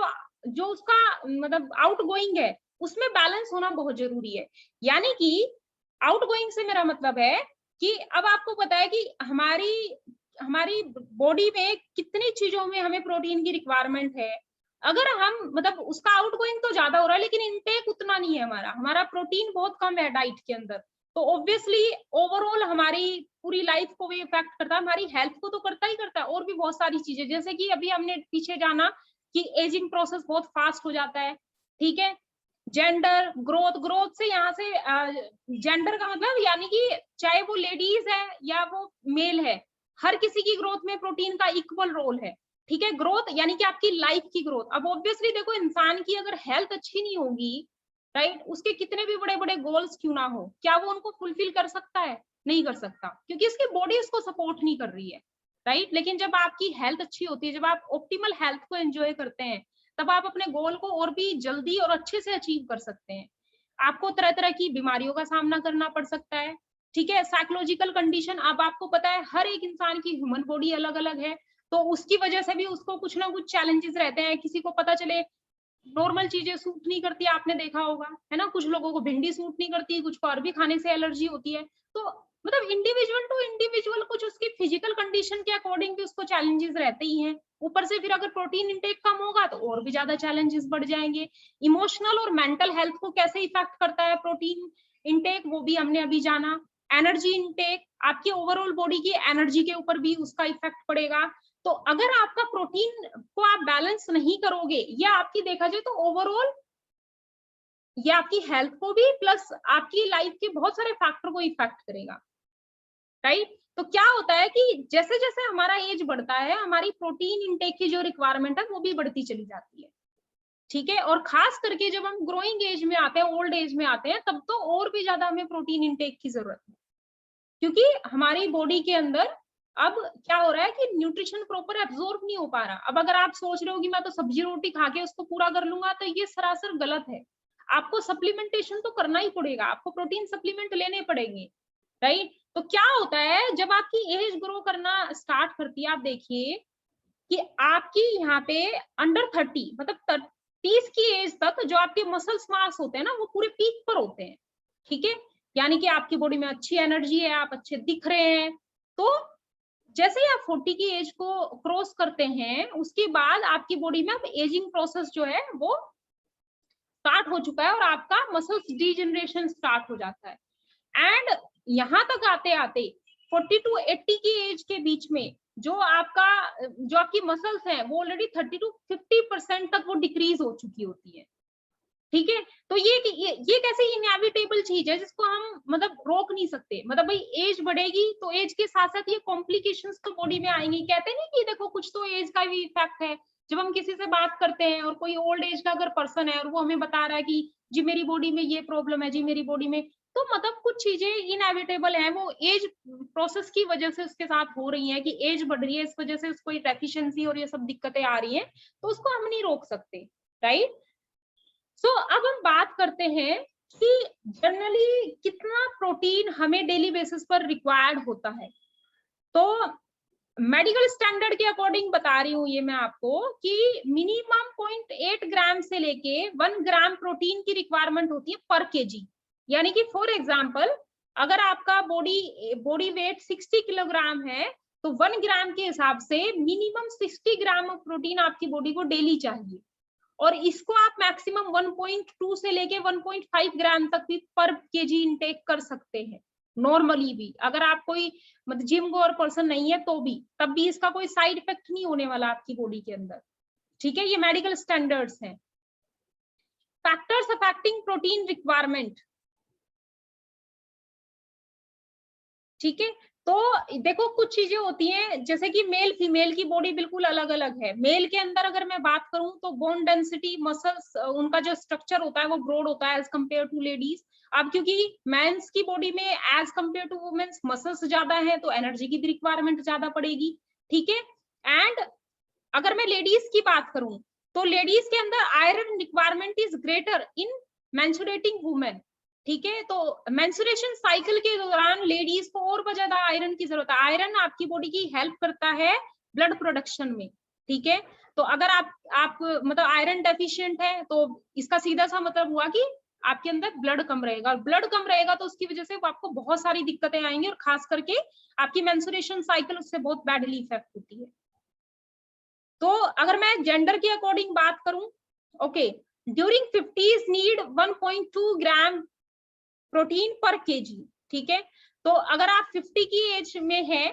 जो उसका मतलब आउटगोइंग है उसमें बैलेंस होना बहुत जरूरी है। यानी कि आउटगोइंग से मेरा मतलब है कि अब आपको पता है कि हमारी बॉडी में कितनी चीजों में हमें प्रोटीन की रिक्वायरमेंट है। अगर हम मतलब उसका आउटगोइंग तो ज्यादा हो रहा है लेकिन इनटेक उतना नहीं है, हमारा प्रोटीन बहुत कम है डाइट के अंदर, तो ऑब्वियसली ओवरऑल हमारी पूरी लाइफ को भी इफेक्ट करता है, हमारी हेल्थ को तो करता ही करता है, और भी बहुत सारी चीजें, जैसे कि अभी हमने पीछे जाना कि एजिंग प्रोसेस बहुत फास्ट हो जाता है। ठीक है, जेंडर ग्रोथ से यहाँ से जेंडर का मतलब यानी कि चाहे वो लेडीज है या वो मेल है, हर किसी की ग्रोथ में प्रोटीन का इक्वल रोल है। ठीक है, ग्रोथ यानी कि आपकी लाइफ की ग्रोथ। अब ऑब्वियसली देखो, इंसान की अगर हेल्थ अच्छी नहीं होगी, राइट, उसके कितने भी बड़े बड़े गोल्स क्यों ना हो, क्या वो उनको फुलफिल कर सकता है? नहीं कर सकता, क्योंकि इसकी बॉडी उसको सपोर्ट नहीं कर रही है, राइट। लेकिन जब आपकी हेल्थ अच्छी होती है, जब आप ऑप्टिमल हेल्थ को एंजॉय करते हैं, तब आप अपने गोल को और भी जल्दी और अच्छे से अचीव कर सकते हैं। आपको तरह तरह की बीमारियों का सामना करना पड़ सकता है। ठीक है, साइकोलॉजिकल कंडीशन, अब आपको पता है हर एक इंसान की ह्यूमन बॉडी अलग अलग है, तो उसकी वजह से भी उसको कुछ ना कुछ चैलेंजेस रहते हैं। किसी को पता चले नॉर्मल चीजें सूट नहीं करती, आपने देखा होगा, है ना, कुछ लोगों को भिंडी सूट नहीं करती, कुछ को अरबी खाने से एलर्जी होती है। तो मतलब इंडिविजुअल टू इंडिविजुअल कुछ उसकी फिजिकल कंडीशन के अकॉर्डिंग भी उसको चैलेंजेस रहते ही हैं। ऊपर से फिर अगर प्रोटीन इंटेक कम होगा तो और भी ज्यादा चैलेंजेस बढ़ जाएंगे। इमोशनल और मेंटल हेल्थ को कैसे इफेक्ट करता है प्रोटीन इंटेक, वो भी हमने अभी जाना। एनर्जी इंटेक, आपकी ओवरऑल बॉडी की एनर्जी के ऊपर भी उसका इफेक्ट पड़ेगा। तो अगर आपका प्रोटीन को आप बैलेंस नहीं करोगे, या आपकी देखा जाए तो ओवरऑल ये आपकी हेल्थ को भी प्लस आपकी लाइफ के बहुत सारे फैक्टर को इफेक्ट करेगा, राइट। तो क्या होता है कि जैसे जैसे हमारा एज बढ़ता है, हमारी प्रोटीन इंटेक की जो रिक्वायरमेंट है वो भी बढ़ती चली जाती है। ठीक है, और खास करके जब हम ग्रोइंग एज में आते हैं, ओल्ड एज में आते हैं, तब तो और भी ज्यादा हमें प्रोटीन इंटेक की जरूरत है, क्योंकि हमारी बॉडी के अंदर अब क्या हो रहा है कि न्यूट्रिशन प्रॉपर एब्जॉर्ब नहीं हो पा रहा। अब अगर आप सोच रहे हो कि मैं तो सब्जी रोटी खा के उसको पूरा कर लूंगा, तो ये सरासर गलत है। आपको सप्लीमेंटेशन तो करना ही पड़ेगा, आपको प्रोटीन सप्लीमेंट लेने पड़ेंगे, राइट। तो क्या होता है जब आपकी एज ग्रो करना स्टार्ट करती है, आप देखिए कि आपकी यहाँ पे अंडर 30 मतलब 30 की एज तक जो आपके मसल्स मास होते हैं ना, वो पूरे पीक पर होते हैं। ठीक है, यानी कि आपकी बॉडी में अच्छी एनर्जी है, आप अच्छे दिख रहे हैं। तो जैसे ही आप 40 की एज को क्रॉस करते हैं, उसके बाद आपकी बॉडी में अब एजिंग प्रोसेस जो है वो स्टार्ट हो चुका है और आपका मसल्स डीजनरेशन स्टार्ट हो जाता है। एंड यहाँ तक आते आते 40 टू 80 की एज के बीच में जो आपकी मसल्स हैं वो ऑलरेडी 30 टू 50% तक वो डिक्रीज हो चुकी होती है। ठीक है, तो ये कैसे इनएविटेबल चीज है जिसको हम मतलब रोक नहीं सकते। मतलब भाई एज बढ़ेगी तो एज के साथ साथ ये कॉम्प्लिकेशंस तो बॉडी में आएंगी। कहते नहीं कि देखो कुछ तो एज का भी इफेक्ट है। जब हम किसी से बात करते हैं और कोई ओल्ड एज का अगर पर्सन है और वो हमें बता रहा है कि जी मेरी बॉडी में ये प्रॉब्लम है, जी मेरी बॉडी में, तो मतलब कुछ चीजें इनएविटेबल है, वो एज प्रोसेस की वजह से उसके साथ हो रही है कि एज बढ़ रही है, इस वजह से उसको डेफिशिएंसी और ये सब दिक्कतें आ रही हैं, तो उसको हम नहीं रोक सकते, राइट। सो अब हम बात करते हैं कि जनरली कितना प्रोटीन हमें डेली बेसिस पर रिक्वायर्ड होता है। तो मेडिकल स्टैंडर्ड के अकॉर्डिंग बता रही हूँ ये मैं आपको कि मिनिमम 0.8 ग्राम से लेके 1 ग्राम प्रोटीन की रिक्वायरमेंट होती है पर केजी। यानी कि फॉर एग्जांपल अगर आपका बॉडी वेट 60 किलोग्राम है तो 1 ग्राम के हिसाब से मिनिमम 60 ग्राम ऑफ प्रोटीन आपकी बॉडी को डेली चाहिए, और इसको आप मैक्सिमम 1.2 से लेके 1.5 ग्राम तक भी पर केजी इंटेक कर सकते हैं नॉर्मली भी। अगर आप कोई मतलब जिम गोअर पर्सन नहीं है तो भी, तब भी इसका कोई साइड इफेक्ट नहीं होने वाला आपकी बॉडी के अंदर, ठीक है। ये मेडिकल स्टैंडर्ड्स हैं। फैक्टर्स अफेक्टिंग प्रोटीन रिक्वायरमेंट, ठीक है। तो देखो कुछ चीजें होती हैं, जैसे कि मेल फीमेल की बॉडी बिल्कुल अलग अलग है। मेल के अंदर अगर मैं बात करूं तो बोन डेंसिटी, मसल्स, उनका जो स्ट्रक्चर होता है वो ब्रॉड होता है एज कम्पेयर टू लेडीज। अब क्योंकि मेंस की बॉडी में as compare to womens muscles ज्यादा है, तो एनर्जी की भी रिक्वायरमेंट ज्यादा पड़ेगी, ठीक है। एंड अगर मैं लेडीज की बात करूं तो लेडीज के अंदर iron requirement is greater in menstruating women, ठीक है। तो मेंस्ट्रुएशन साइकिल के दौरान लेडीज को और ज्यादा आयरन की जरूरत है। आयरन आपकी बॉडी की हेल्प करता है ब्लड प्रोडक्शन में, ठीक है। तो अगर आप मतलब आयरन डेफिशिएंट है तो इसका सीधा सा मतलब हुआ कि आपके अंदर ब्लड कम रहेगा, और ब्लड कम रहेगा तो उसकी वजह से आपको बहुत सारी दिक्कतें आएंगी, और खास करके आपकी मेंस्ट्रुएशन साइकिल उससे बहुत बैडली इफेक्ट होती है। तो अगर मैं जेंडर के अकॉर्डिंग बात करूं, okay, during 50s need 1.2 gram protein पर केजी, ठीक है। तो अगर आप 50 की एज में है,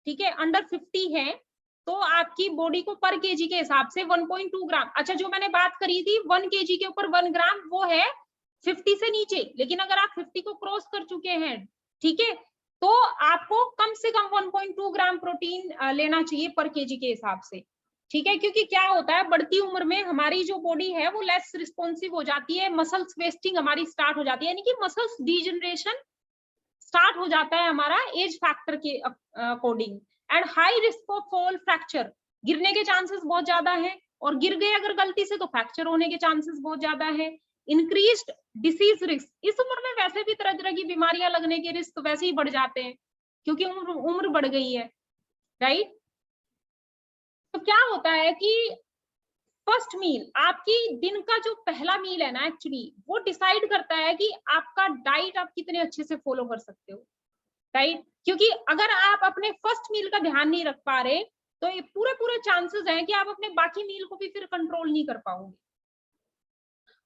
ठीक है, अंडर 50 है, तो आपकी बॉडी को पर केजी के हिसाब से 1.2 ग्राम, अच्छा जो मैंने बात करी थी 1 केजी के ऊपर 1 ग्राम, वो है 50 से नीचे। लेकिन अगर आप 50 को क्रॉस कर चुके हैं, ठीक है, तो आपको कम से कम 1.2 ग्राम प्रोटीन लेना चाहिए पर केजी के हिसाब से, ठीक है। क्योंकि क्या होता है, बढ़ती उम्र में हमारी जो बॉडी है वो लेस रिस्पॉन्सिव हो जाती है, मसल्स वेस्टिंग हमारी स्टार्ट हो जाती है, यानी कि मसल्स डीजनरेशन स्टार्ट हो जाता है हमारा एज फैक्टर के according. And high risk of fall fracture, गिरने के चांसेस बहुत ज्यादा है, और गिर गए अगर गलती से तो फ्रैक्चर होने के चांसेस बहुत ज्यादा है। इंक्रीज्ड डिसीज रिस्क, इस उम्र में वैसे भी तरह तरह की बीमारियां लगने के रिस्क वैसे ही बढ़ जाते हैं क्योंकि उम्र बढ़ गई है, राइट। तो क्या होता है कि फर्स्ट मील, आपकी दिन का जो पहला मील है ना, एक्चुअली वो डिसाइड करता है कि आपका डाइट आप कितने अच्छे से फॉलो कर सकते हो, राइट। क्योंकि अगर आप अपने फर्स्ट मील का ध्यान नहीं रख पा रहे तो ये पूरे पूरे चांसेस हैं कि आप अपने बाकी मील को भी फिर कंट्रोल नहीं कर पाओगे।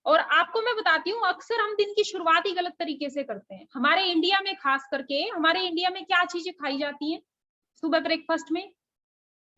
और आपको मैं बताती हूँ, अक्सर हम दिन की शुरुआत ही गलत तरीके से करते हैं। हमारे इंडिया में, खास करके हमारे इंडिया में क्या चीजें खाई जाती हैं सुबह ब्रेकफास्ट में,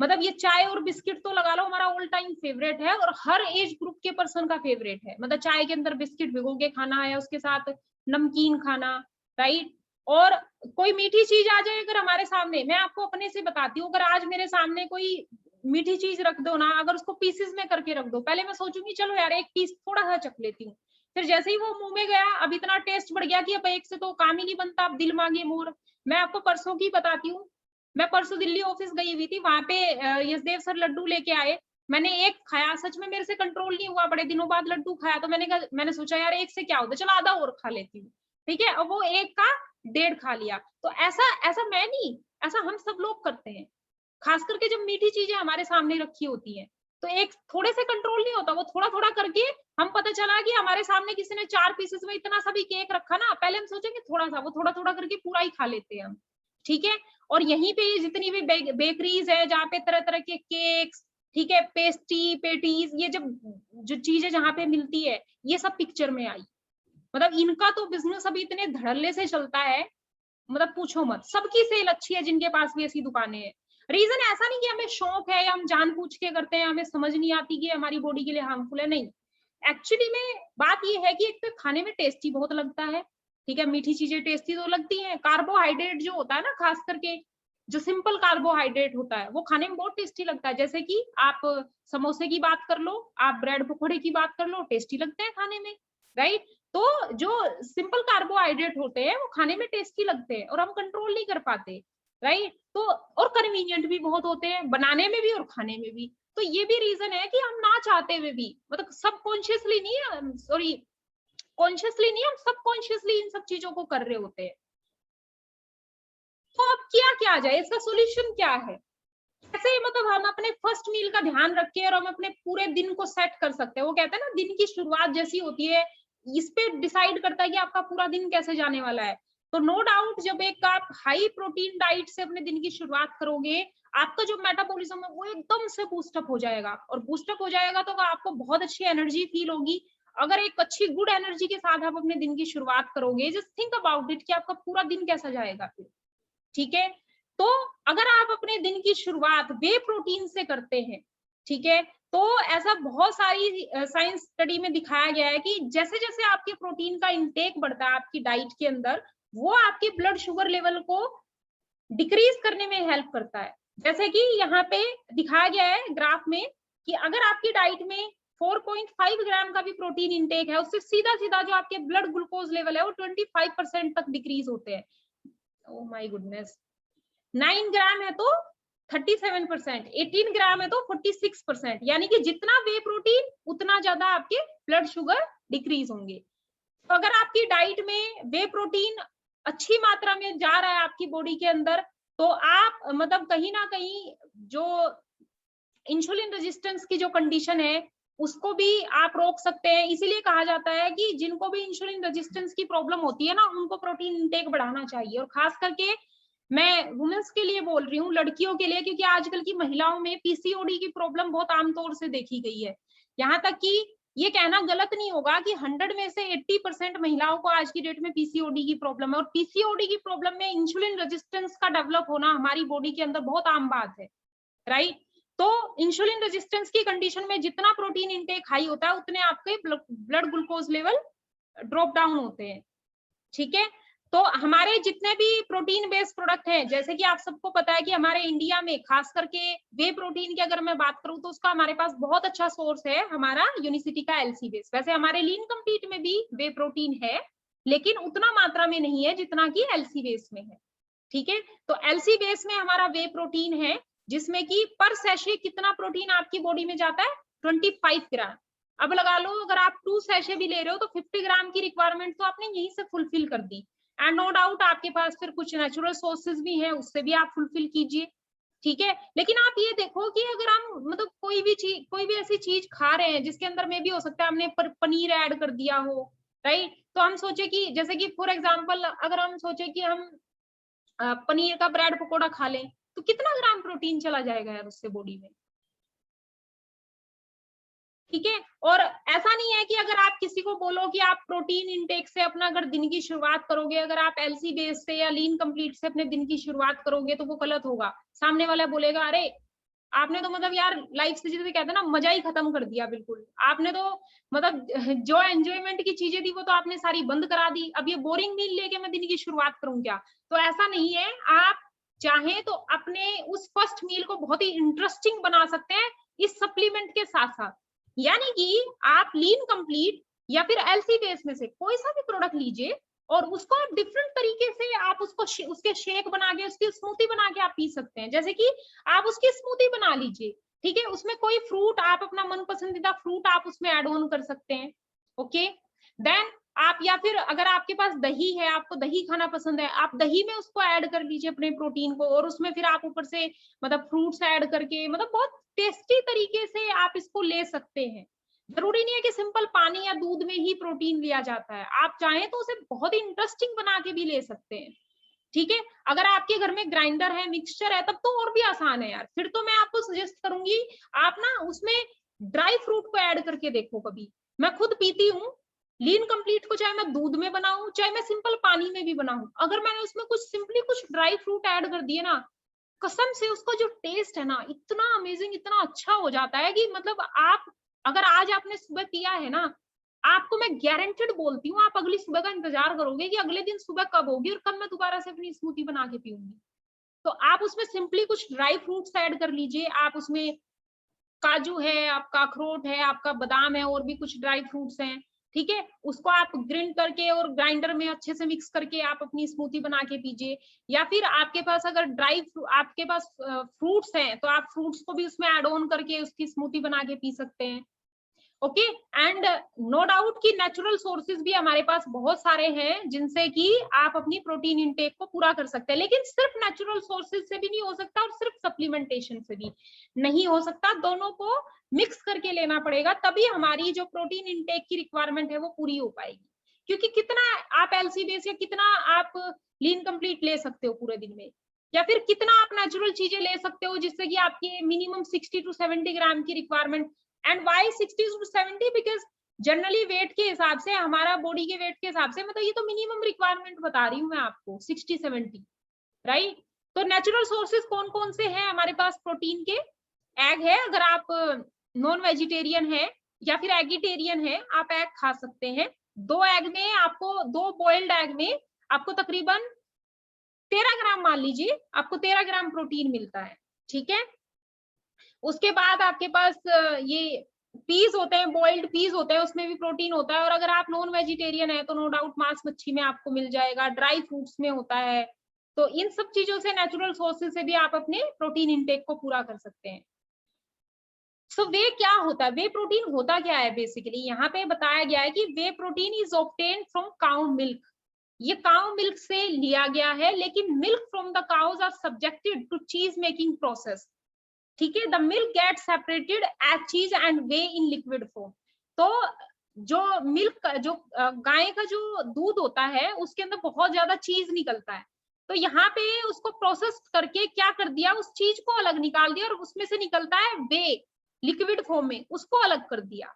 मतलब ये चाय और बिस्किट तो लगा लो हमारा ऑल टाइम फेवरेट है, और हर एज ग्रुप के पर्सन का फेवरेट है। मतलब चाय के अंदर बिस्किट भिगो के खाना है, उसके साथ नमकीन खाना, राइट। और कोई मीठी चीज आ जाए अगर हमारे सामने, मैं आपको अपने से बताती हूँ, अगर आज मेरे सामने कोई मीठी चीज रख दो ना, अगर उसको पीसेस में करके रख दो, पहले मैं सोचूंगी चलो यार एक पीस थोड़ा सा चख लेती हूँ, फिर जैसे ही वो मुंह में गया अब इतना टेस्ट बढ़ गया कि अब एक से तो काम ही नहीं बनता, अब दिल मांगे मोर। मैं आपको परसों की बताती हूँ, मैं परसों दिल्ली ऑफिस गई हुई थी, वहां पे यशदेव सर लड्डू लेके आए, मैंने एक खाया, सच में मेरे से कंट्रोल नहीं हुआ, बड़े दिनों बाद लड्डू खाया, तो मैंने सोचा यार एक से क्या होता है, चलो आधा और खा लेती हूँ, ठीक है। और वो एक का 1.5 खा लिया। तो ऐसा ऐसा मैं नहीं, ऐसा हम सब लोग करते हैं, खास करके जब मीठी चीजें हमारे सामने रखी होती है तो एक थोड़े से कंट्रोल नहीं होता, वो थोड़ा थोड़ा करके हम, पता चला कि हमारे सामने किसी ने 4 पीसेस में इतना सा भी केक रखा ना, पहले हम सोचेंगे थोड़ा सा, वो थोड़ा थोड़ा करके पूरा ही खा लेते हैं हम, ठीक है। और यहीं पे जितनी भी बेकरीज है जहाँ पे तरह तरह के केक्स, ठीक है, पेस्ट्री, पेटीज, ये जब जो चीजें जहाँ पे मिलती है ये सब पिक्चर में आई, मतलब इनका तो बिजनेस अभी इतने धड़ल्ले से चलता है, मतलब पूछो मत, सबकी सेल अच्छी है जिनके पास भी ऐसी दुकानें हैं। रीजन ऐसा नहीं कि हमें शौक है या हम जानबूझ के करते हैं, हमें समझ नहीं आती कि हमारी बॉडी के लिए हार्मफुल है, नहीं। एक्चुअली में बात ये है कि एक तो खाने में टेस्टी बहुत लगता है, ठीक है, मीठी चीजें टेस्टी तो लगती हैं, कार्बोहाइड्रेट जो होता है ना, खास करके जो सिंपल कार्बोहाइड्रेट होता है वो खाने में बहुत टेस्टी लगता है। जैसे कि आप समोसे की बात कर लो, आप ब्रेड पकौड़े की बात कर लो, टेस्टी लगते हैं खाने में, राइट। तो जो सिंपल कार्बोहाइड्रेट होते हैं वो खाने में टेस्टी लगते हैं और हम कंट्रोल नहीं कर पाते, राइट। तो और कन्वीनियंट भी बहुत होते हैं बनाने में भी और खाने में भी। तो ये भी रीजन है कि हम ना चाहते हुए भी, मतलब सबकॉन्शियसली नहीं, सॉरी कॉन्शियसली नहीं, हम सबकॉन्शियसली इन सब चीजों को कर रहे होते हैं। तो अब क्या जाए, इसका सोल्यूशन क्या है, कैसे मतलब हम अपने फर्स्ट मील का ध्यान रख के और हम अपने पूरे दिन को सेट कर सकते हैं। वो कहते हैं ना दिन की शुरुआत जैसी होती है, इस पे डिसाइड करता है कि आपका पूरा दिन कैसे जाने वाला है। तो नो डाउट जब एक आप हाई प्रोटीन डाइट से अपने दिन की शुरुआत करोगे, आपका जो मेटाबॉलिज्म है वो एकदम से बूस्टअप हो जाएगा, और बूस्टअप हो जाएगा तो आपको बहुत अच्छी एनर्जी फील होगी। अगर एक अच्छी गुड एनर्जी के साथ आप अपने दिन की शुरुआत करोगे, जस्ट थिंक अबाउट इट कि आपका पूरा दिन कैसा जाएगा फिर, ठीक है। तो अगर आप अपने दिन की शुरुआत वे प्रोटीन से करते हैं, ठीक है, तो ऐसा बहुत सारी साइंस स्टडी में दिखाया गया है कि जैसे जैसे आपके प्रोटीन का इंटेक बढ़ता है आपकी डाइट के अंदर, वो आपके ब्लड शुगर लेवल को डिक्रीज करने में हेल्प करता है। जैसे कि यहाँ पे दिखाया गया है ग्राफ में कि अगर आपकी डाइट में 4.5 ग्राम का भी प्रोटीन इंटेक है, उससे सीधा सीधा जो आपके ब्लड ग्लूकोज लेवल है वो 25% तक डिक्रीज होते हैं। ओह माय गुडनेस, 9 ग्राम है तो 37%, 18 ग्राम है तो 46%, यानी कि जितना वे प्रोटीन उतना ज्यादा आपके ब्लड शुगर डिक्रीज होंगे। तो अगर आपकी डाइट में वे प्रोटीन अच्छी मात्रा में जा रहा है आपकी बॉडी के अंदर, तो आप मतलब कहीं ना कहीं जो इंसुलिन रेजिस्टेंस की जो कंडीशन है उसको भी आप रोक सकते हैं। इसीलिए कहा जाता है कि जिनको भी इंसुलिन रेजिस्टेंस की प्रॉब्लम होती है ना, उनको प्रोटीन इंटेक बढ़ाना चाहिए। और खास करके मैं वुमेन्स के लिए बोल रही हूँ, लड़कियों के लिए, क्योंकि आजकल की महिलाओं में पीसीओडी की प्रॉब्लम बहुत आमतौर से देखी गई है। यहाँ तक कि ये कहना गलत नहीं होगा कि 100 में से 80% महिलाओं को आज की डेट में पीसीओडी की प्रॉब्लम है। और पीसीओडी की प्रॉब्लम में इंसुलिन रेजिस्टेंस का डेवलप होना हमारी बॉडी के अंदर बहुत आम बात है, राइट। तो इंसुलिन रेजिस्टेंस की कंडीशन में जितना प्रोटीन इंटेक हाई होता है उतने आपके blood glucose level drop down होते हैं, ठीक है। तो हमारे जितने भी प्रोटीन बेस्ड प्रोडक्ट हैं, जैसे कि आप सबको पता है कि हमारे इंडिया में खास करके वे प्रोटीन की अगर मैं बात करूं तो उसका हमारे पास बहुत अच्छा सोर्स है हमारा यूनिसिटी का एलसी बेस। वैसे हमारे लीन कंप्लीट में भी वे प्रोटीन है, लेकिन उतना मात्रा में नहीं है जितना कि एलसी बेस में है, ठीक है। तो एलसी बेस में हमारा वे प्रोटीन है, जिसमें कि पर सैशे कितना प्रोटीन आपकी बॉडी में जाता है, 25 ग्राम। अब लगा लो अगर आप 2 सैशे भी ले रहे हो तो 50 ग्राम की रिक्वायरमेंट तो आपने यहीं से फुलफिल कर दी। एंड नो डाउट आपके पास फिर कुछ नेचुरल सोर्सेज भी हैं, उससे भी आप फुलफिल कीजिए, ठीक है। लेकिन आप ये देखो कि अगर हम मतलब कोई भी ऐसी चीज खा रहे हैं जिसके अंदर में भी हो सकता है हमने पनीर ऐड कर दिया हो, राइट। तो हम सोचे कि जैसे कि फॉर एग्जाम्पल अगर हम सोचे कि हम पनीर का ब्रेड पकोड़ा खा लें, तो कितना ग्राम प्रोटीन चला जाएगा यार उससे बॉडी में, ठीक है। और ऐसा नहीं है कि अगर आप किसी को बोलो कि आप प्रोटीन इंटेक से अपना अगर दिन की शुरुआत करोगे, अगर आप एलसी बेस से या लीन कंप्लीट से अपने दिन की शुरुआत करोगे तो वो गलत होगा। सामने वाला बोलेगा अरे आपने तो मतलब यार लाइफ से जिसे कहते हैं ना मजा ही खत्म कर दिया, बिल्कुल आपने तो मतलब जो एंजॉयमेंट की चीजें थी वो तो आपने सारी बंद करा दी, अब ये बोरिंग मील लेके मैं दिन की शुरुआत करूं क्या। तो ऐसा नहीं है, आप चाहे तो अपने उस फर्स्ट मील को बहुत ही इंटरेस्टिंग बना सकते हैं इस सप्लीमेंट के साथ साथ। यानी कि आप लीन कंप्लीट या फिर एलसी बेस में से कोई सा भी प्रोडक्ट लीजिए और उसको आप डिफरेंट तरीके से आप उसको उसके शेक बना के उसकी स्मूथी बना के आप पी सकते हैं। जैसे कि आप उसकी स्मूथी बना लीजिए, ठीक है, उसमें कोई फ्रूट आप अपना मन पसंदीदा फ्रूट आप उसमें ऐड ऑन कर सकते हैं, ओके। देन आप या फिर अगर आपके पास दही है, आपको दही खाना पसंद है, आप दही में उसको ऐड कर लीजिए अपने प्रोटीन को, और उसमें फिर आप ऊपर से मतलब फ्रूट्स ऐड करके मतलब बहुत टेस्टी तरीके से आप इसको ले सकते हैं। जरूरी नहीं है कि सिंपल पानी या दूध में ही प्रोटीन लिया जाता है, आप चाहें तो उसे बहुत ही इंटरेस्टिंग बना के भी ले सकते हैं, ठीक है। अगर आपके घर में ग्राइंडर है, मिक्सचर है, तब तो और भी आसान है यार। फिर तो मैं आपको सजेस्ट करूंगी आप ना उसमें ड्राई फ्रूट को ऐड करके देखो कभी। मैं खुद पीती हूँ लीन कंप्लीट को, चाहे मैं दूध में बनाऊं चाहे मैं सिंपल पानी में भी बनाऊं, अगर मैंने उसमें कुछ सिंपली कुछ ड्राई फ्रूट ऐड कर दिए ना, कसम से उसका जो टेस्ट है ना इतना अमेजिंग, इतना अच्छा हो जाता है कि मतलब आप अगर आज आपने सुबह पिया है ना, आपको मैं गारंटेड बोलती हूँ आप अगली सुबह का इंतजार करोगे कि अगले दिन सुबह कब होगी और कब मैं दोबारा से अपनी स्मूथी बना के पीऊंगी। तो आप उसमें सिंपली कुछ ड्राई फ्रूट्स ऐड कर लीजिए, आप उसमें काजू है, आपका अखरोट है, आपका बादाम है, और भी कुछ ड्राई फ्रूट्स हैं, ठीक है, उसको आप ग्राइंड करके और ग्राइंडर में अच्छे से मिक्स करके आप अपनी स्मूथी बना के पीजिए। या फिर आपके पास अगर आपके पास फ्रूट्स हैं तो आप फ्रूट्स को भी उसमें ऐड ऑन करके उसकी स्मूथी बना के पी सकते हैं, ओके। एंड नो डाउट कि नेचुरल सोर्सेज भी हमारे पास बहुत सारे हैं जिनसे कि आप अपनी प्रोटीन इंटेक को पूरा कर सकते हैं, लेकिन सिर्फ नेचुरल सोर्सेज से भी नहीं हो सकता और सिर्फ सप्लीमेंटेशन से भी नहीं हो सकता, दोनों को मिक्स करके लेना पड़ेगा, तभी हमारी जो प्रोटीन इंटेक की रिक्वायरमेंट है वो पूरी हो पाएगी। क्योंकि कितना आप एलसी बेस या कितना आप लीन कंप्लीट ले सकते हो पूरे दिन में, या फिर कितना आप नेचुरल चीजें ले सकते हो जिससे कि आपकी मिनिमम 60 to 70 ग्राम की requirement. And why 60 to 70? Because generally weight के हिसाब से, हमारा बॉडी के वेट के हिसाब से, मतलब ये तो मिनिमम रिक्वायरमेंट बता रही हूँ मैं आपको, 60-70, राइट। तो नेचुरल सोर्सेज कौन कौन से हैं हमारे पास प्रोटीन के? एग है, अगर आप नॉन वेजिटेरियन है या फिर एगिटेरियन है, आप एग खा सकते हैं। 2 एग में आपको, 2 बॉइल्ड एग में आपको तकरीबन 13 ग्राम, मान लीजिए आपको 13 ग्राम प्रोटीन मिलता है, ठीक है। उसके बाद आपके पास ये पीस होते हैं, बॉइल्ड पीस होते हैं, उसमें भी प्रोटीन होता है। और अगर आप नॉन वेजिटेरियन है तो नो डाउट मांस मच्छी में आपको मिल जाएगा, ड्राई फ्रूट्स में होता है। तो इन सब चीजों से, नेचुरल सोर्सेज से भी आप अपने प्रोटीन इंटेक को पूरा कर सकते हैं। सो वे क्या होता है, वे प्रोटीन होता क्या है? बेसिकली यहाँ पे बताया गया है कि whey protein is obtained from cow milk. ये काउ मिल्क से लिया गया है, लेकिन milk from the cows are subjected to cheese making process, ठीक है। The milk get separated as cheese and whey in liquid form. तो जो मिल्क, जो गाय का जो दूध होता है, उसके अंदर बहुत ज्यादा चीज निकलता है। तो यहाँ पे उसको प्रोसेस करके क्या कर दिया, उस चीज को अलग निकाल दिया और उसमें से निकलता है वे, लिक्विड फॉर्म में, उसको अलग कर दिया,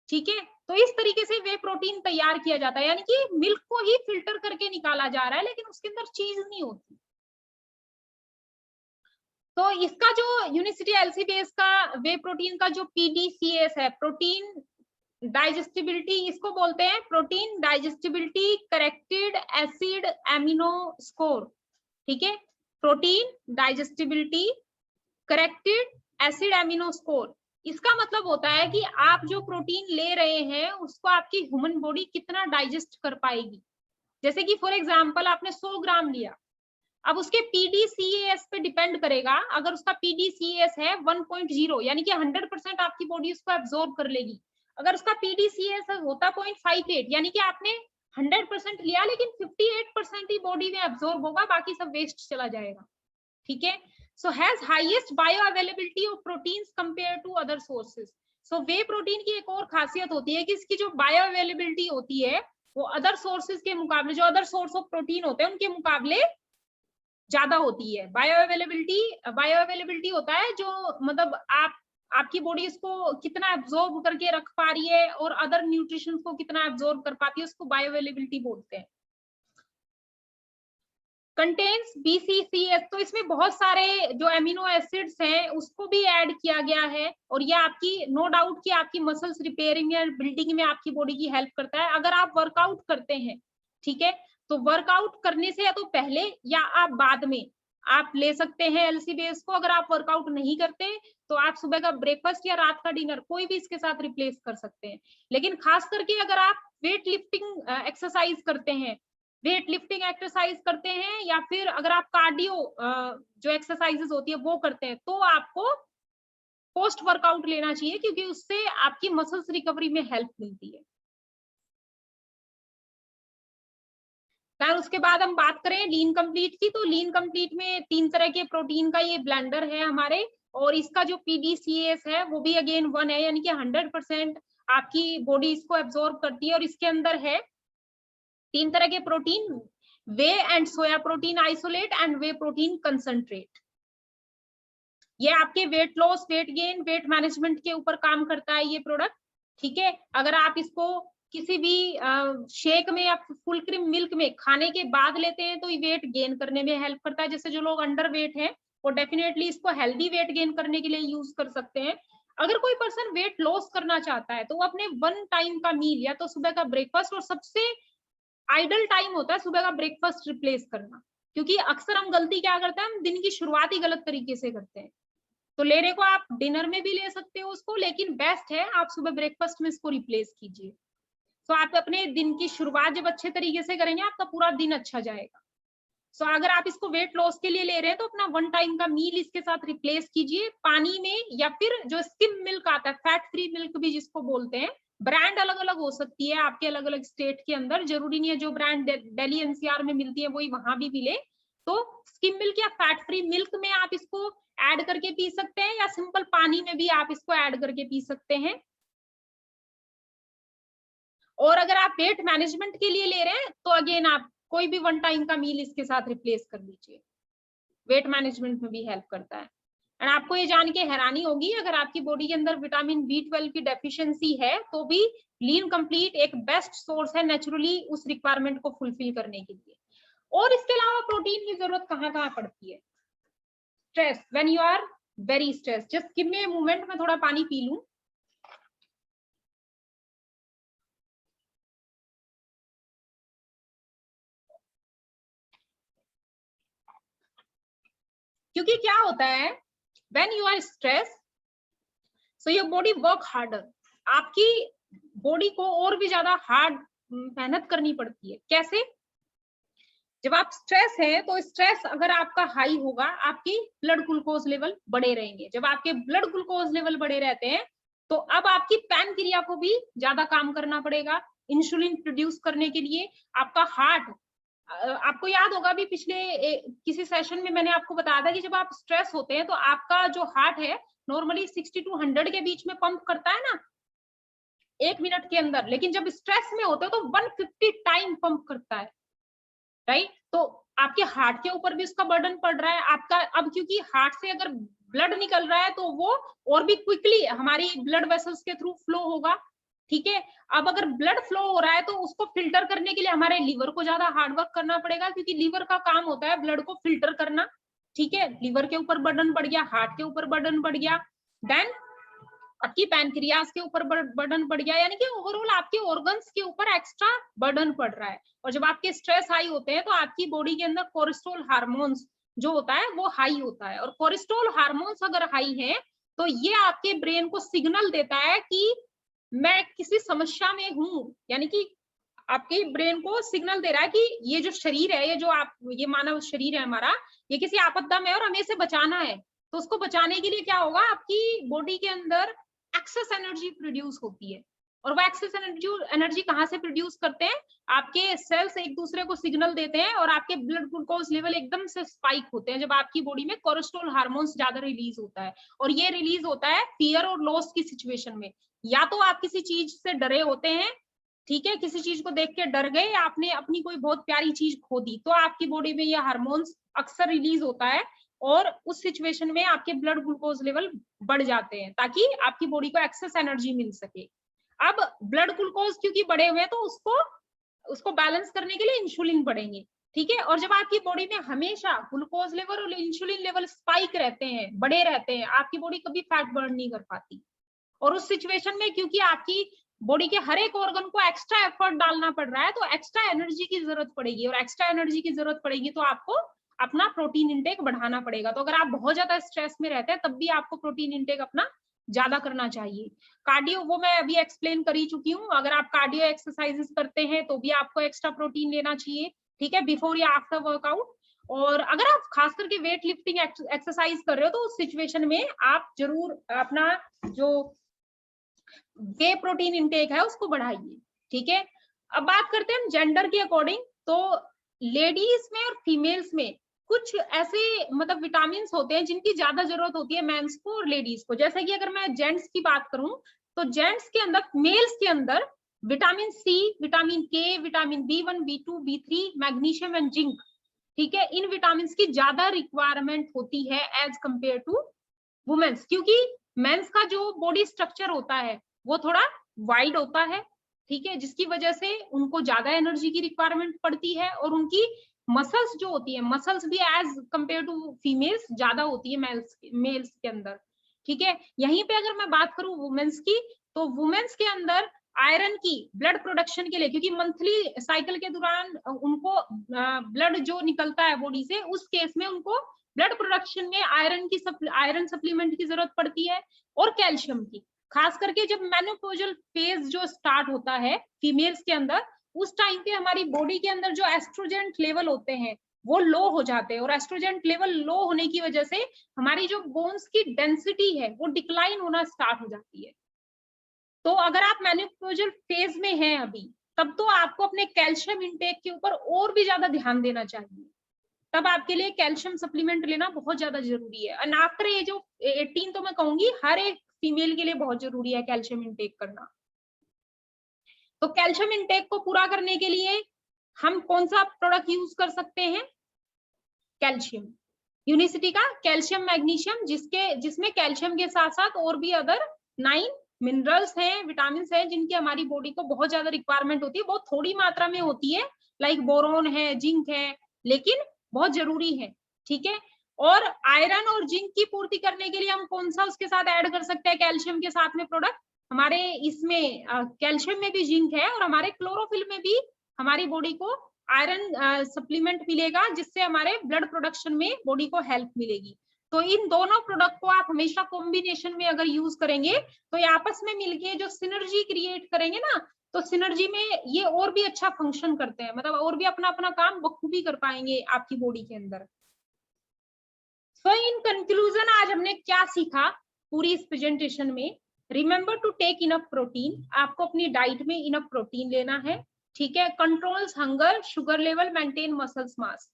ठीक है। तो इस तरीके से वे प्रोटीन तैयार किया जाता है, यानी कि मिल्क को ही फिल्टर करके निकाला जा रहा है, लेकिन उसके अंदर चीज नहीं होती। तो इसका जो यूनिवर्सिटी एलसी बेस का वे प्रोटीन का जो पीडीसीएस है, प्रोटीन डाइजेस्टिबिलिटी, इसको बोलते हैं protein digestibility corrected acid amino score, ठीक है। Protein digestibility corrected acid amino score, इसका मतलब होता है कि आप जो प्रोटीन ले रहे हैं उसको आपकी ह्यूमन बॉडी कितना डाइजेस्ट कर पाएगी। जैसे कि फॉर एग्जांपल आपने 100 ग्राम लिया, अब उसके पीडीसीएस पे डिपेंड करेगा। अगर उसका पीडीसीएस है 1.0, यानी कि 100% आपकी बॉडी उसको एब्जॉर्ब कर लेगी। अगर उसका पीडीसीएस होता 0.58, यानी कि आपने 100% लिया लेकिन 58% ही बॉडी में एब्जॉर्ब होगा, बाकी सब वेस्ट चला जाएगा, ठीक है। So has highest bio availability of proteins compare to other sources. So whey protein की एक और खासियत होती है कि इसकी जो बायो अवेलेबिलिटी होती है वो अदर सोर्सेज के मुकाबले, जो अदर सोर्स ऑफ प्रोटीन होते हैं उनके मुकाबले ज्यादा होती है। बायो अवेलेबिलिटी होता है जो, मतलब आपकी बॉडी इसको कितना एब्जॉर्ब करके रख पा रही है और अदर न्यूट्रिशन को कितना एब्जॉर्ब कर पाती है, उसको बायो अवेलेबिलिटी बोलते हैं। कंटेन्स बीसीसीएस, तो इसमें बहुत सारे जो एमिनो एसिड्स हैं उसको भी ऐड किया गया है, और ये आपकी नो डाउट कि आपकी मसल्स रिपेयरिंग या बिल्डिंग में आपकी बॉडी की हेल्प करता है। अगर आप वर्कआउट करते हैं, ठीक है, तो वर्कआउट करने से या तो पहले या आप बाद में आप ले सकते हैं एलसी बेस को। अगर आप वर्कआउट नहीं करते तो आप सुबह का ब्रेकफास्ट या रात का डिनर कोई भी इसके साथ रिप्लेस कर सकते हैं। लेकिन खास करके अगर आप वेट लिफ्टिंग एक्सरसाइज करते हैं, वेट लिफ्टिंग एक्सरसाइज करते हैं, या फिर अगर आप कार्डियो जो एक्सरसाइजेस होती है वो करते हैं, तो आपको पोस्ट वर्कआउट लेना चाहिए, क्योंकि उससे आपकी मसल्स रिकवरी में हेल्प मिलती है। फिर उसके बाद हम बात करें लीन कंप्लीट की, तो लीन कंप्लीट में 3 तरह के प्रोटीन का ये ब्लेंडर है हमारे, और इसका जो पीडीसीएस है वो भी अगेन 1 है, यानी कि 100% आपकी बॉडी इसको एब्जॉर्ब करती है। और इसके अंदर है 3 तरह के protein, way and soya protein isolate and way protein concentrate. ये आपके weight loss, weight gain, weight management के ऊपर काम करता है ये प्रोडक्ट, ठीक है। अगर आप इसको किसी भी शेक में या फुल क्रीम मिल्क में खाने के बाद लेते हैं तो ये वेट गेन करने में हेल्प करता है। जैसे जो लोग अंडर वेट हैं वो डेफिनेटली इसको हेल्दी वेट गेन करने के लिए यूज कर सकते हैं। अगर कोई पर्सन वेट लॉस करना चाहता है तो वो अपने 1 टाइम का मील या तो सुबह का ब्रेकफास्ट, और सबसे आइडल टाइम होता है सुबह का ब्रेकफास्ट रिप्लेस करना, क्योंकि अक्सर हम गलती क्या करते हैं, हम दिन की शुरुआत ही गलत तरीके से करते हैं। तो लेने को आप डिनर में भी ले सकते हो उसको, लेकिन बेस्ट है आप सुबह ब्रेकफास्ट में इसको रिप्लेस कीजिए। तो आप अपने दिन की शुरुआत जब अच्छे तरीके से करेंगे आपका पूरा दिन अच्छा जाएगा। सो अगर आप इसको वेट लॉस के लिए ले रहे हैं तो अपना 1 टाइम का मील इसके साथ रिप्लेस कीजिए पानी में, या फिर जो स्किम मिल्क आता है, फैट फ्री मिल्क भी जिसको बोलते हैं। ब्रांड अलग अलग हो सकती है आपके अलग अलग स्टेट के अंदर, जरूरी नहीं है जो ब्रांड दिल्ली एनसीआर में मिलती है वही वहां भी मिले। तो स्किम मिल्क या फैट फ्री मिल्क में आप इसको ऐड करके पी सकते हैं, या सिंपल पानी में भी आप इसको ऐड करके पी सकते हैं। और अगर आप वेट मैनेजमेंट के लिए ले रहे हैं तो अगेन आप कोई भी वन टाइम का मील इसके साथ रिप्लेस कर लीजिए, वेट मैनेजमेंट में भी हेल्प करता है। एंड आपको ये जान के हैरानी होगी, अगर आपकी बॉडी के अंदर विटामिन B12 की डेफिशिएंसी है तो भी लीन कंप्लीट एक बेस्ट सोर्स है नेचुरली उस रिक्वायरमेंट को फुलफिल करने के लिए। और इसके अलावा प्रोटीन की जरूरत कहाँ कहाँ पड़ती है? Stress, when you are very stress, just give me a moment, मैं थोड़ा पानी पी लूं। क्योंकि क्या होता है, when you are stress so your body work harder, आपकी बॉडी को और भी ज्यादा हार्ड मेहनत करनी पड़ती है। कैसे? जब आप स्ट्रेस है तो स्ट्रेस अगर आपका हाई होगा, आपकी ब्लड ग्लूकोज लेवल बढ़े रहेंगे। जब आपके ब्लड ग्लूकोज लेवल बढ़े रहते हैं तो अब आपकी पैनक्रिया को भी ज्यादा काम करना पड़ेगा इंसुलिन प्रोड्यूस करने के लिए। आपका हार्ट, आपको याद होगा भी पिछले किसी सेशन में मैंने आपको बताया था कि जब आप स्ट्रेस होते हैं तो आपका जो हार्ट है नॉर्मली 60 to 100 के बीच में पंप करता है ना 1 मिनट के अंदर, लेकिन जब स्ट्रेस में होते हो तो 150 टाइम पंप करता है, राइट? तो आपके हार्ट के ऊपर भी उसका बर्डन पड़ रहा है आपका। अब क्योंकि हार्ट से अगर ब्लड निकल रहा है तो वो और भी क्विकली हमारी ब्लड वेसल्स के थ्रू फ्लो होगा, ठीक है। अब अगर ब्लड फ्लो हो रहा है तो उसको फिल्टर करने के लिए हमारे लीवर को ज्यादा हार्ड वर्क करना पड़ेगा, क्योंकि लीवर का काम होता है ब्लड को फिल्टर करना, ठीक है। लीवर के ऊपर बर्डन बढ़ गया, हार्ट के ऊपर बर्डन बढ़ गया, देन आपकी पैनक्रियास के ऊपर बर्डन पड़ गया, यानी कि ओवरऑल आपके ऑर्गन्स के ऊपर एक्स्ट्रा बर्डन पड़ रहा है। और जब आपके स्ट्रेस हाई होते हैं तो आपकी बॉडी के अंदर कोलेस्ट्रॉल हार्मोन्स जो होता है वो हाई होता है, और कोलेस्ट्रॉल हार्मोन्स अगर हाई है तो ये आपके ब्रेन को सिग्नल देता है कि मैं किसी समस्या में हूं, यानी कि आपके ब्रेन को सिग्नल दे रहा है कि ये जो शरीर है, ये जो आप ये मानव शरीर है हमारा, ये किसी आपदा में और हमें इसे बचाना है। तो उसको बचाने के लिए क्या होगा, आपकी बॉडी के अंदर एक्सेस एनर्जी प्रोड्यूस होती है। और वो एक्सेस एनर्जी कहाँ से प्रोड्यूस करते हैं? आपके सेल्स एक दूसरे को सिग्नल देते हैं और आपके ब्लड ग्लूकोज लेवल एकदम से स्पाइक होते हैं जब आपकी बॉडी में कोलेस्ट्रॉल हार्मोन्स ज्यादा रिलीज होता है। और ये रिलीज होता है फियर और लॉस की सिचुएशन में, या तो आप किसी चीज से डरे होते हैं, ठीक है, किसी चीज को देख के डर गए, आपने अपनी कोई बहुत प्यारी चीज खो दी, तो आपकी बॉडी में ये हार्मोन्स अक्सर रिलीज होता है और उस सिचुएशन में आपके ब्लड ग्लूकोज लेवल बढ़ जाते हैं ताकि आपकी बॉडी को एक्सेस एनर्जी मिल सके। अब ब्लड ग्लूकोज क्योंकि बढ़े हुए हैं तो उसको बैलेंस करने के लिए इंसुलिन बढ़ेंगे, ठीक है। और जब आपकी बॉडी में हमेशा ग्लूकोज लेवल और इंसुलिन लेवल स्पाइक रहते हैं, बढ़े रहते हैं, आपकी बॉडी कभी फैट बर्न नहीं कर पाती। और उस सिचुएशन में क्योंकि आपकी बॉडी के हर एक ऑर्गन को एक्स्ट्रा एफर्ट डालना पड़ रहा है तो एक्स्ट्रा एनर्जी की जरूरत पड़ेगी, और एक्स्ट्रा एनर्जी की जरूरत पड़ेगी तो आपको अपना प्रोटीन इंटेक बढ़ाना पड़ेगा। तो अगर आप बहुत ज्यादा स्ट्रेस में रहते हैं तब भी आपको प्रोटीन इंटेक अपना ज्यादा करना चाहिए। कार्डियो वो मैं अभी एक्सप्लेन कर ही चुकी हूँ, अगर आप कार्डियो एक्सरसाइजेस करते हैं तो भी आपको एक्स्ट्रा प्रोटीन लेना चाहिए, ठीक है, बिफोर या आफ्टर वर्कआउट। और अगर आप खास करके वेट लिफ्टिंग एक्सरसाइज कर रहे हो तो उस सिचुएशन में आप जरूर अपना जो वे प्रोटीन इंटेक है उसको बढ़ाइए, ठीक है। अब बात करते हैं हम जेंडर के अकॉर्डिंग, तो लेडीज में और फीमेल्स में कुछ ऐसे मतलब विटामिन होते हैं जिनकी ज्यादा जरूरत होती है मेंस को और लेडीज को। जैसे कि अगर मैं जेंट्स की बात करूं तो जेंट्स के अंदर, मेल्स के अंदर विटामिन सी, विटामिन के, vitamin B1, B2, B3, magnesium and zinc, ठीक है, इन विटामिन की ज्यादा रिक्वायरमेंट होती है एज कंपेयर टू वुमेन्स, क्योंकि मेंस का जो बॉडी स्ट्रक्चर होता है वो थोड़ा वाइड होता है, ठीक है, जिसकी वजह से उनको ज्यादा एनर्जी की रिक्वायरमेंट पड़ती है, और उनकी मसल्स जो होती है, मसल्स भी एज कंपेयर टू फीमेल्स ज्यादा होती है मेल्स के अंदर, ठीक है। यहीं पे अगर मैं बात करूं वुमेन्स की, तो वुमेन्स के अंदर आयरन की ब्लड प्रोडक्शन के लिए, क्योंकि मंथली साइकिल के दौरान उनको ब्लड जो निकलता है बॉडी से, उस केस में उनको ब्लड प्रोडक्शन में आयरन सप्लीमेंट की जरूरत पड़ती है, और कैल्शियम की। खास करके जब मेनोपॉजल फेज जो स्टार्ट होता है फीमेल्स के अंदर, उस टाइम पे हमारी बॉडी के अंदर जो एस्ट्रोजेंट लेवल होते हैं वो लो हो जाते हैं, और एस्ट्रोजेंट लेवल लो होने की वजह से हमारी जो बोन्स की डेंसिटी है वो डिक्लाइन होना स्टार्ट हो जाती है। तो अगर आप मेनोपॉजल फेज में हैं अभी, तब तो आपको अपने कैल्शियम इंटेक के ऊपर और भी ज्यादा ध्यान देना चाहिए, तब आपके लिए कैल्शियम सप्लीमेंट लेना बहुत ज्यादा जरूरी है। एंड आफ्टर एज ऑफ 18 तो मैं कहूंगी हर एक फीमेल के लिए बहुत जरूरी है कैल्शियम इंटेक करना। तो कैल्शियम इंटेक को पूरा करने के लिए हम कौन सा प्रोडक्ट यूज कर सकते हैं? कैल्शियम, यूनिसिटी का कैल्शियम मैग्नीशियम, जिसमें कैल्शियम के साथ साथ और भी अदर 9 मिनरल्स हैं, विटामिन हैं, जिनकी हमारी बॉडी को बहुत ज्यादा रिक्वायरमेंट होती है। बहुत थोड़ी मात्रा में होती है, लाइक बोरोन है, जिंक है, लेकिन बहुत जरूरी है। ठीक है, और आयरन और जिंक की पूर्ति करने के लिए हम कौन सा उसके साथ ऐड कर सकते हैं कैल्शियम के साथ में प्रोडक्ट? हमारे इसमें कैल्शियम में भी जिंक है, और हमारे क्लोरोफिल में भी हमारी बॉडी को आयरन सप्लीमेंट मिलेगा, जिससे हमारे ब्लड प्रोडक्शन में बॉडी को हेल्प मिलेगी। तो इन दोनों प्रोडक्ट को आप हमेशा कॉम्बिनेशन में अगर यूज करेंगे तो ये आपस में मिलके जो सिनर्जी क्रिएट करेंगे ना, तो सिनर्जी में ये और भी अच्छा फंक्शन करते हैं, मतलब और भी अपना अपना काम बखूबी कर पाएंगे आपकी बॉडी के अंदर। सो इन कंक्लूजन आज हमने क्या सीखा पूरी इस प्रेजेंटेशन में? Remember to take enough protein, आपको अपनी डाइट में इनफ प्रोटीन लेना है। ठीक है, controls hunger, sugar level, maintain muscles mass.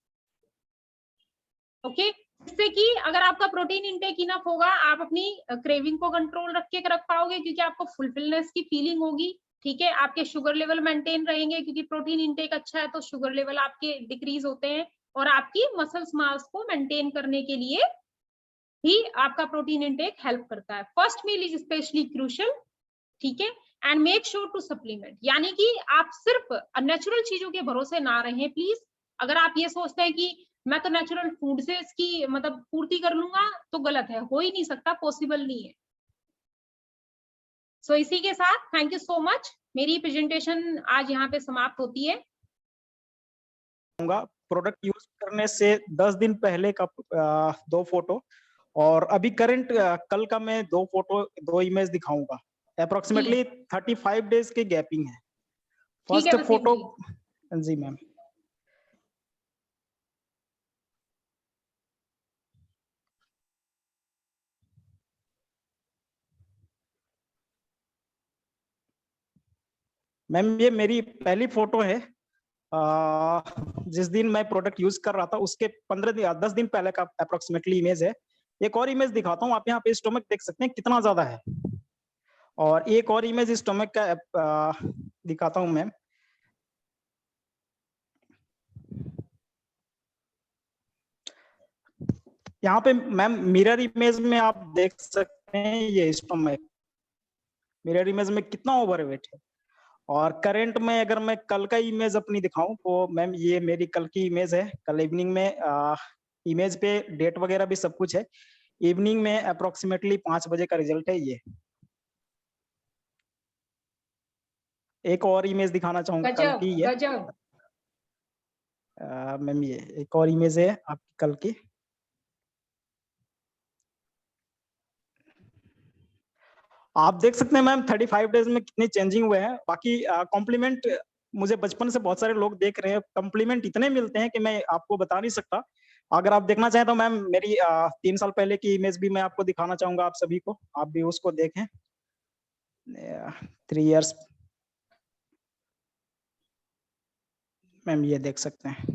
Okay, जिससे कि अगर आपका प्रोटीन इंटेक इनफ होगा, आप अपनी क्रेविंग को कंट्रोल रख पाओगे, क्योंकि आपको फुलफिलनेस की फीलिंग होगी। ठीक है, आपके शुगर लेवल मेंटेन रहेंगे, क्योंकि प्रोटीन इंटेक अच्छा है तो शुगर लेवल आपके डिक्रीज होते हैं, और आपकी मसल्स मास को मेंटेन करने के लिए भी आपका प्रोटीन इंटेक हेल्प करता है। First meal is specially crucial. ठीक है, and make sure to supplement, यानी कि आप सिर्फ नेचुरल चीजों के भरोसे ना रहें प्लीज। अगर आप ये सोचते हैं कि मैं तो नेचुरल फूड से इसकी मतलब पूर्ति कर लूंगा, तो गलत है, हो ही नहीं सकता, पॉसिबल नहीं है। सो इसी के साथ थैंक यू सो मच, मेरी प्रेजेंटेशन आज यहाँ पे समाप्त होती है। प्रोडक्ट यूज करने से 10 दिन पहले का 2 फोटो, और अभी करंट कल का मैं 2 फोटो 2 इमेज दिखाऊंगा। अप्रोक्सीमेटली 35 डेज के गैपिंग है। फर्स्ट फोटो जी मैम। मैम ये मेरी पहली फोटो है, जिस दिन मैं प्रोडक्ट यूज कर रहा था उसके 10 दिन पहले का अप्रोक्सीमेटली इमेज है। एक और इमेज दिखाता हूँ, आप यहाँ पे स्टोमक देख सकते हैं कितना ज्यादा है, और एक और इमेज स्टोमक का दिखाता हूँ मैम। यहाँ पे मैम मिरर इमेज में आप देख सकते हैं ये स्टोमक मिरर इमेज में कितना ओवरवेट है। और करंट में अगर मैं कल का इमेज अपनी दिखाऊं तो मैम ये मेरी कल की इमेज है। कल इवनिंग में इमेज पे डेट वगैरह भी सब कुछ है। इवनिंग में अप्रोक्सीमेटली 5 बजे का रिजल्ट है ये। एक और इमेज दिखाना चाहूंगा कल की ये। मैम ये एक और इमेज है आपकी कल की। आप देख सकते हैं मैम 35 डेज में कितनी चेंजिंग हुए हैं। बाकी कॉम्प्लीमेंट मुझे बचपन से बहुत सारे लोग देख रहे हैं, कॉम्प्लीमेंट इतने मिलते हैं कि मैं आपको बता नहीं सकता। अगर आप देखना चाहें तो मैम मेरी 3 साल पहले की इमेज भी मैं आपको दिखाना चाहूंगा, आप सभी को, आप भी उसको देखें। 3 इयर्स मैम ये देख सकते हैं।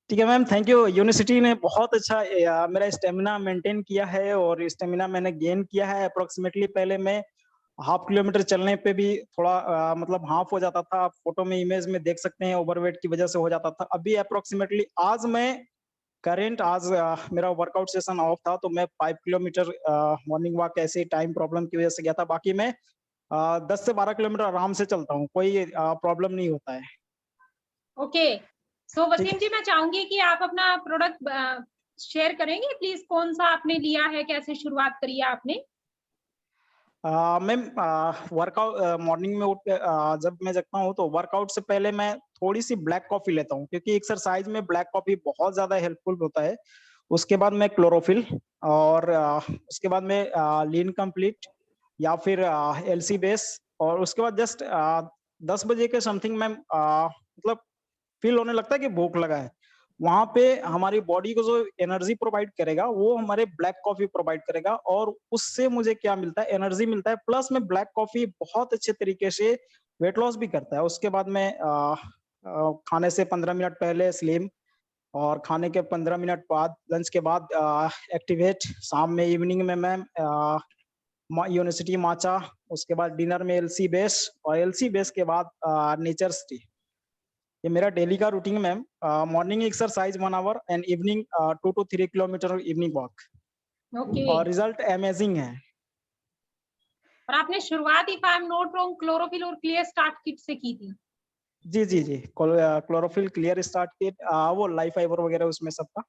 ठीक है मैम, थैंक यू। यूनिसिटी ने बहुत अच्छा मेरा स्टेमिना मेंटेन किया है, और स्टेमिना मैंने गेन किया है। अप्रोक्सीमेटली पहले मैं 1/2 किलोमीटर चलने पे भी थोड़ा मतलब हाफ हो जाता था। आप फोटो में इमेज में देख सकते हैं ओवरवेट की वजह से हो जाता था। अभी अप्रोक्सीमेटली आज मेरा वर्कआउट सेशन ऑफ था, तो मैं 5 किलोमीटर मॉर्निंग वॉक ऐसे टाइम प्रॉब्लम की वजह से गया था। बाकी मैं 10 से 12 किलोमीटर आराम से चलता हूँ, कोई प्रॉब्लम नहीं होता है। ओके, सो वसीम जी मैं चाहूंगी कि आप अपना प्रोडक्ट शेयर करेंगे प्लीज, कौन सा आपने लिया है, कैसे शुरुआत करी है आपने? मैम वर्कआउट मॉर्निंग में उठ के जब मैं जगता हूँ तो वर्कआउट से पहले मैं थोड़ी सी ब्लैक कॉफी लेता हूँ, क्योंकि एक्सरसाइज में ब्लैक कॉफी बहुत ज्यादा हेल्पफुल होता है। उसके बाद मैं क्लोरोफिल, और उसके बाद में लीन कंप्लीट या फिर एलसी बेस, और उसके बाद जस्ट 10 बजे के समथिंग में मतलब फील होने लगता है कि भूख लगा है। वहां पे हमारी बॉडी को जो एनर्जी प्रोवाइड करेगा वो हमारे ब्लैक कॉफी प्रोवाइड करेगा, और उससे मुझे क्या मिलता है, एनर्जी मिलता है। प्लस में ब्लैक कॉफी बहुत अच्छे तरीके से वेट लॉस भी करता है। उसके बाद में खाने से 15 मिनट पहले स्लिम, और खाने के 15 मिनट बाद लंच के बाद एक्टिवेट। शाम में इवनिंग में मैम यूनिवर्सिटी माचा, उसके बाद डिनर में एलसी बेस, और एलसी बेस के बाद नेचर्स टी। ये मेरा डेली का routine ma'am. Morning exercise 1 our and evening 2 to 3 kilometre evening walk, okay. और रिजल्ट अमेजिंग है। और आपने शुरुआत, if I am not wrong, chlorophyll और क्लियर स्टार्ट किट से की थी। जी जी जी, क्लोरोफिल क्लियर स्टार्ट किट, वो लाइफ फाइबर वगैरह उसमें सब था,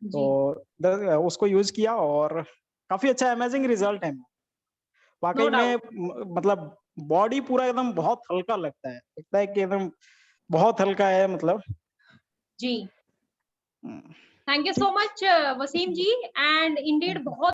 जी। तो उसको यूज किया और काफी अच्छा अमेजिंग रिजल्ट है। नो वाकई में डाउट। मतलब बॉडी पूरा एकदम बहुत हल्का लगता है कि एकदम बहुत हल्का है मतलब। जी। हम्म, थैंक यू सो ठीक। Much Wasim ji, and indeed बहुत